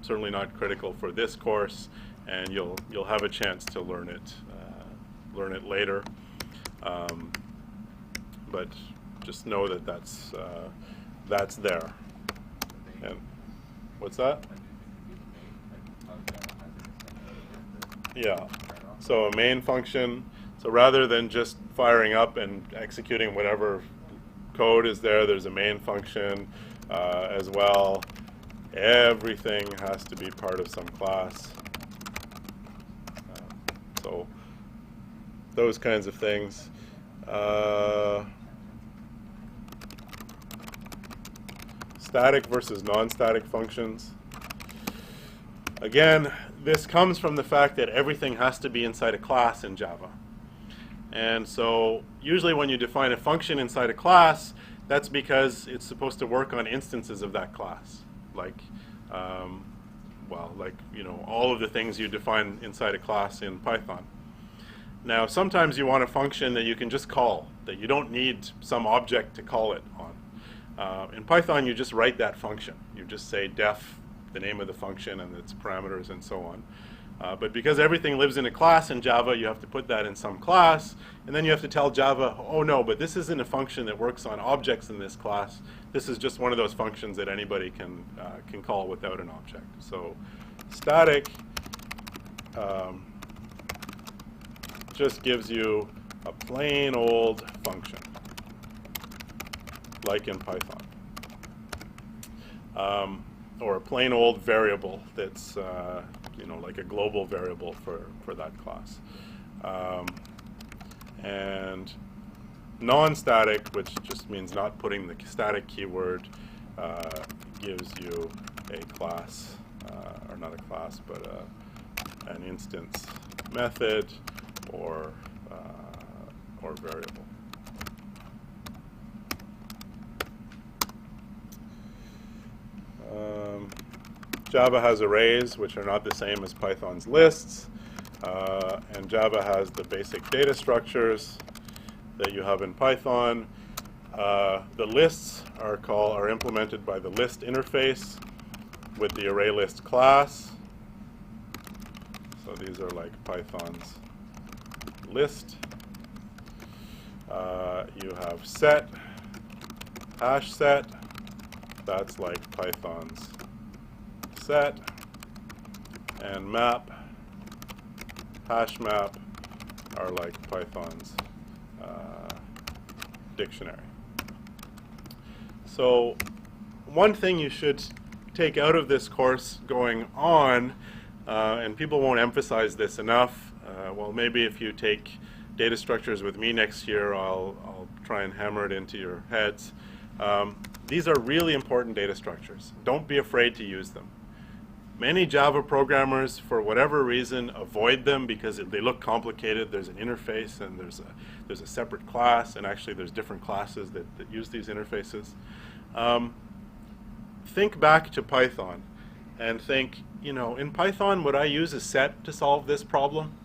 certainly not critical for this course, and you'll have a chance to learn it later. But just know that that's there. And what's that? Yeah. So a main function. So rather than just firing up and executing whatever code is there, there's a main function as well. Everything has to be part of some class. So those kinds of things. Static versus non-static functions. Again, this comes from the fact that everything has to be inside a class in Java. And so usually when you define a function inside a class, that's because it's supposed to work on instances of that class. Like, you know, all of the things you define inside a class in Python. Now, sometimes you want a function that you can just call, that you don't need some object to call it on. In Python, you just write that function. You just say def, the name of the function and its parameters and so on. But because everything lives in a class in Java, you have to put that in some class, and then you have to tell Java, oh no, but this isn't a function that works on objects in this class. This is just one of those functions that anybody can call without an object. So static just gives you a plain old function, like in Python. Or a plain old variable that's like a global variable for that class. And non-static, which just means not putting the static keyword, gives you a class, or not a class, but an instance method or variable. Java has arrays, which are not the same as Python's lists, and Java has the basic data structures that you have in Python. The lists are implemented by the list interface with the ArrayList class. So these are like Python's list. You have set, hash set. That's like Python's set, and map, hash map are like Python's dictionary. So one thing you should take out of this course going on, and people won't emphasize this enough, well, maybe if you take data structures with me next year, I'll try and hammer it into your heads. These are really important data structures. Don't be afraid to use them. Many Java programmers, for whatever reason, avoid them because they look complicated. There's an interface and there's a separate class, and actually there's different classes that use these interfaces. Think back to Python and think, in Python, would I use a set to solve this problem?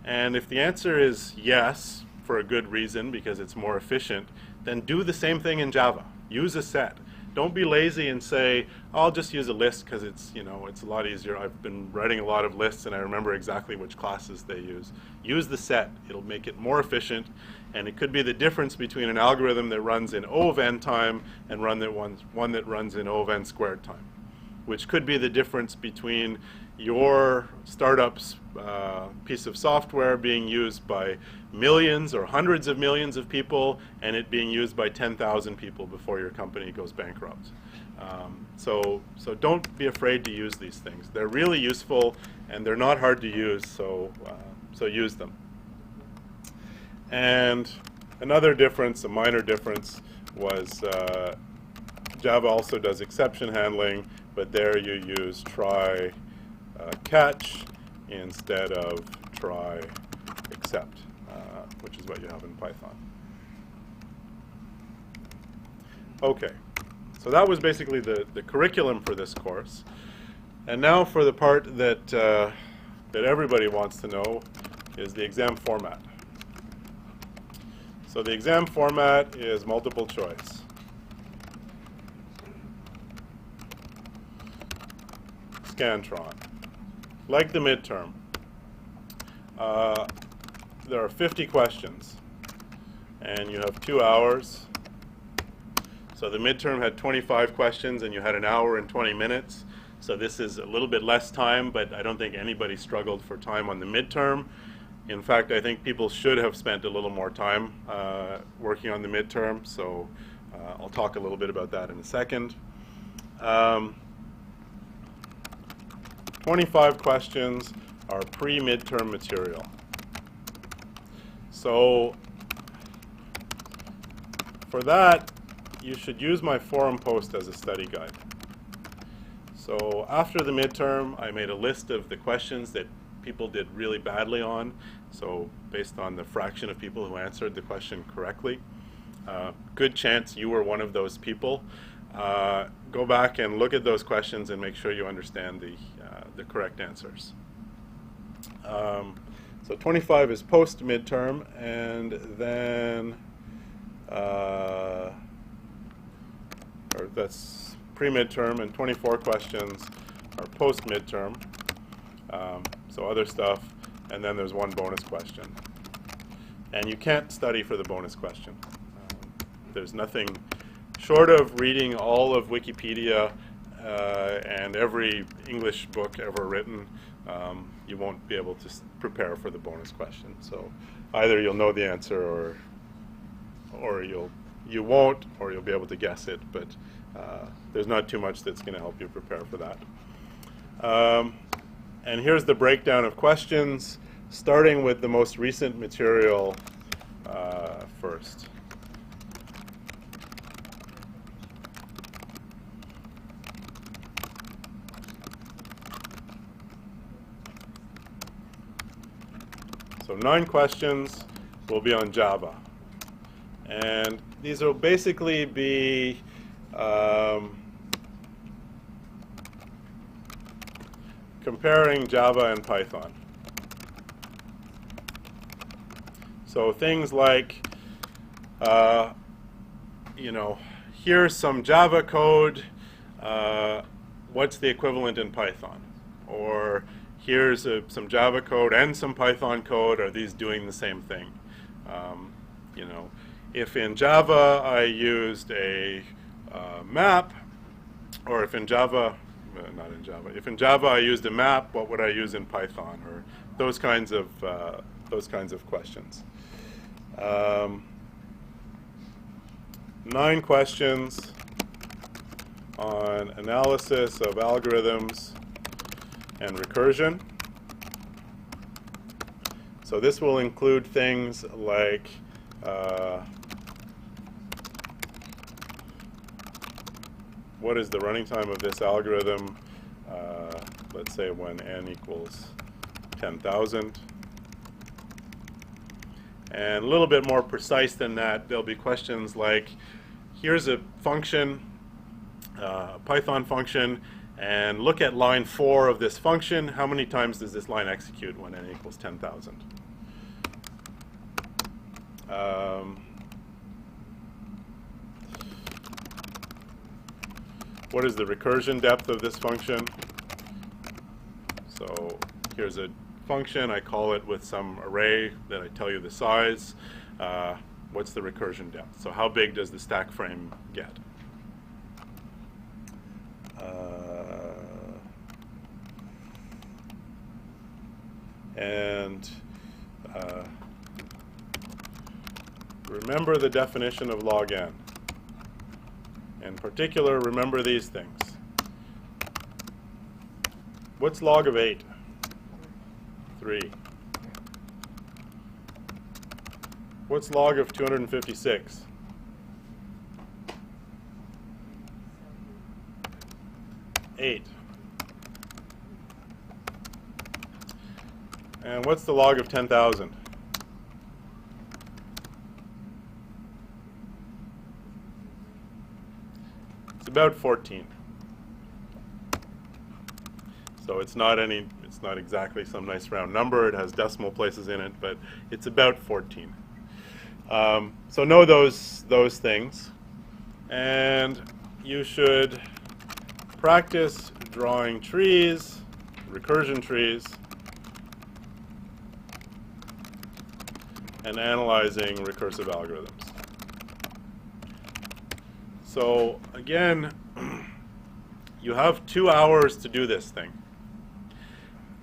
And if the answer is yes, for a good reason, because it's more efficient, then do the same thing in Java. Use a set. Don't be lazy and say, I'll just use a list because it's a lot easier. I've been writing a lot of lists and I remember exactly which classes they use. Use the set. It'll make it more efficient, and it could be the difference between an algorithm that runs in O of n time and one that runs in O of n squared time, which could be the difference between your startup's piece of software being used by millions or hundreds of millions of people and it being used by 10,000 people before your company goes bankrupt. So don't be afraid to use these things. They're really useful and they're not hard to use, so use them. And another difference, a minor difference, was Java also does exception handling, but there you use try catch instead of try except, which is what you have in Python. Okay, so that was basically the curriculum for this course. And now for the part that everybody wants to know is the exam format. So the exam format is multiple choice. Scantron. Like the midterm, there are 50 questions, and you have 2 hours. So the midterm had 25 questions, and you had an hour and 20 minutes. So this is a little bit less time, but I don't think anybody struggled for time on the midterm. In fact, I think people should have spent a little more time working on the midterm, so I'll talk a little bit about that in a second. 25 questions are pre-midterm material. So for that, you should use my forum post as a study guide. So after the midterm, I made a list of the questions that people did really badly on. So based on the fraction of people who answered the question correctly, good chance you were one of those people. Go back and look at those questions and make sure you understand the correct answers. So 25 is post-midterm, and then or that's pre-midterm, and 24 questions are post-midterm. So other stuff, and then there's one bonus question. And you can't study for the bonus question. There's nothing short of reading all of Wikipedia and every English book ever written. You won't be able to prepare for the bonus question. So either you'll know the answer, or you won't, or you'll be able to guess it. But there's not too much that's going to help you prepare for that. And here's the breakdown of questions, starting with the most recent material first. So 9 questions will be on Java. And these will basically be comparing Java and Python. So things like, you know, here's some Java code, what's the equivalent in Python? Or here's some Java code and some Python code, are these doing the same thing? You know, if in Java I used a map, or if in Java, not in Java, if in Java I used a map, what would I use in Python? Or those kinds of questions. 9 questions on analysis of algorithms and recursion. So this will include things like what is the running time of this algorithm, let's say when n equals 10,000. And a little bit more precise than that, there'll be questions like, here's a function, a Python function, and look at line 4 of this function. How many times does this line execute when n equals 10,000? What is the recursion depth of this function? So here's a function, I call it with some array that I tell you the size. What's the recursion depth? So how big does the stack frame get? And remember the definition of log n. In particular, remember these things. What's log of 8? 3. What's log of 256? 8. And what's the log of 10,000? It's about 14. So it's not exactly some nice round number. It has decimal places in it, but it's about 14. So know those things, and you should practice drawing trees, recursion trees, and analyzing recursive algorithms. So again, you have 2 hours to do this thing.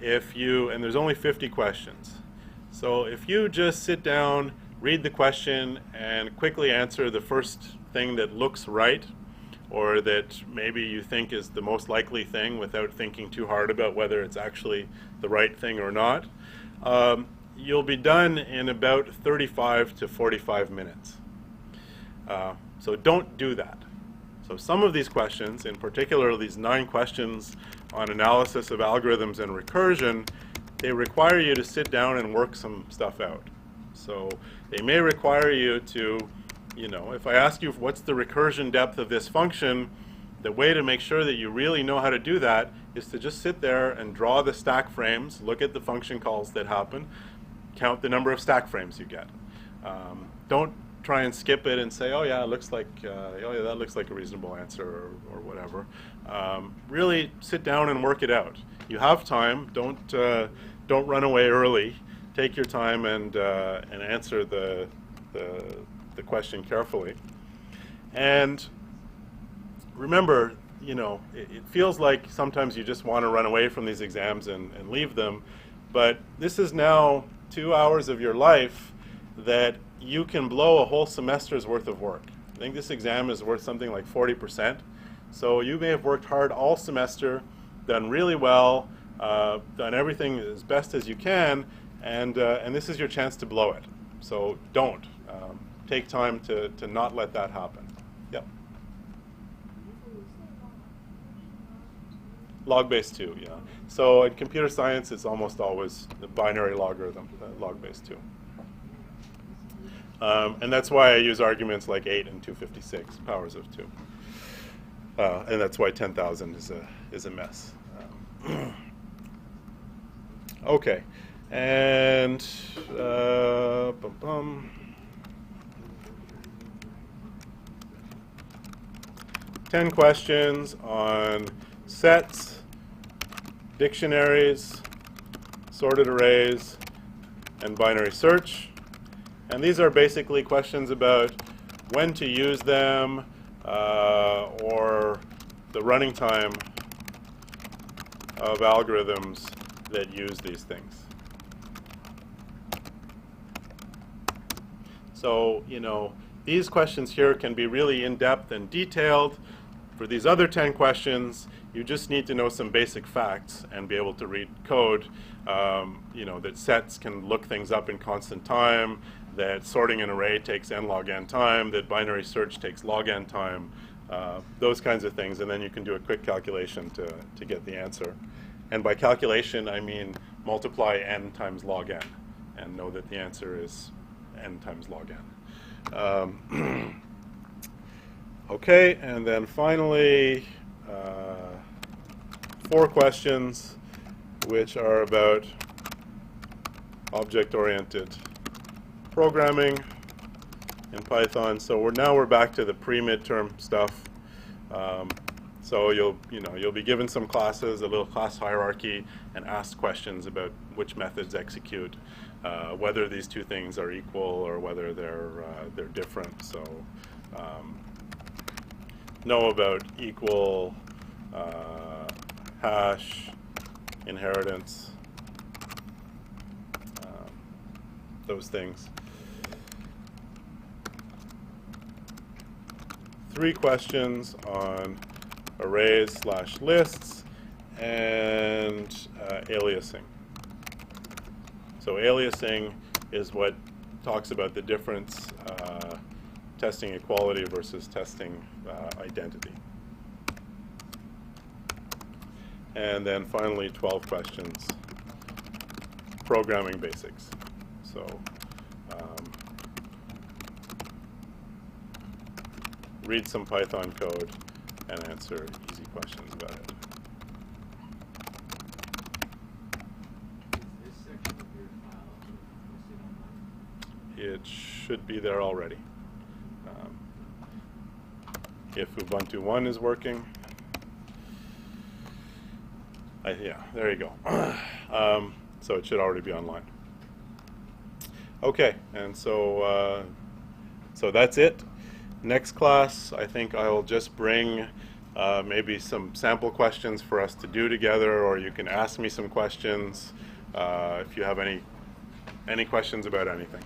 And there's only 50 questions. So if you just sit down, read the question, and quickly answer the first thing that looks right, or that maybe you think is the most likely thing without thinking too hard about whether it's actually the right thing or not, you'll be done in about 35 to 45 minutes. So don't do that. So some of these questions, in particular these 9 questions on analysis of algorithms and recursion, they require you to sit down and work some stuff out. So they may require you to, you know, if I ask you what's the recursion depth of this function, the way to make sure that you really know how to do that is to just sit there and draw the stack frames, look at the function calls that happen, count the number of stack frames you get. Don't try and skip it and say, oh yeah, it looks like, oh yeah, that looks like a reasonable answer, or whatever. Really sit down and work it out. You have time. Don't run away early. Take your time and answer the question carefully. And remember, you know, it feels like sometimes you just want to run away from these exams and leave them, but this is now 2 hours of your life that you can blow a whole semester's worth of work. I think this exam is worth something like 40%. So you may have worked hard all semester, done really well, done everything as best as you can, and this is your chance to blow it. So don't. Take time to not let that happen. Yep. Log-based 2, yeah. So in computer science, it's almost always the binary logarithm, log-based 2. And that's why I use arguments like 8 and 256, powers of 2. And that's why 10,000 is a mess. Okay, and 10 questions on sets, dictionaries, sorted arrays, and binary search. And these are basically questions about when to use them or the running time of algorithms that use these things. So, you know, these questions here can be really in-depth and detailed. For these other 10 questions, you just need to know some basic facts and be able to read code. You know, that sets can look things up in constant time, that sorting an array takes n log n time, that binary search takes log n time, those kinds of things. And then you can do a quick calculation to get the answer. And by calculation, I mean multiply n times log n and know that the answer is n times log n. Okay, and then finally, 4 questions which are about object-oriented programming in Python. So we're back to the pre-midterm stuff. So you'll be given some classes, a little class hierarchy, and asked questions about which methods execute, whether these two things are equal or whether they're different. So know about equal, hash, inheritance, those things. 3 questions on arrays/lists and aliasing. So aliasing is what talks about the difference testing equality versus testing identity. And then finally 12 questions, programming basics. So read some Python code and answer easy questions about it. Is this section of your file posted online? It should be there already. If Ubuntu 1 is working, yeah, there you go. So it should already be online. Okay, and so that's it. Next class, I think I'll just bring maybe some sample questions for us to do together, or you can ask me some questions if you have any questions about anything.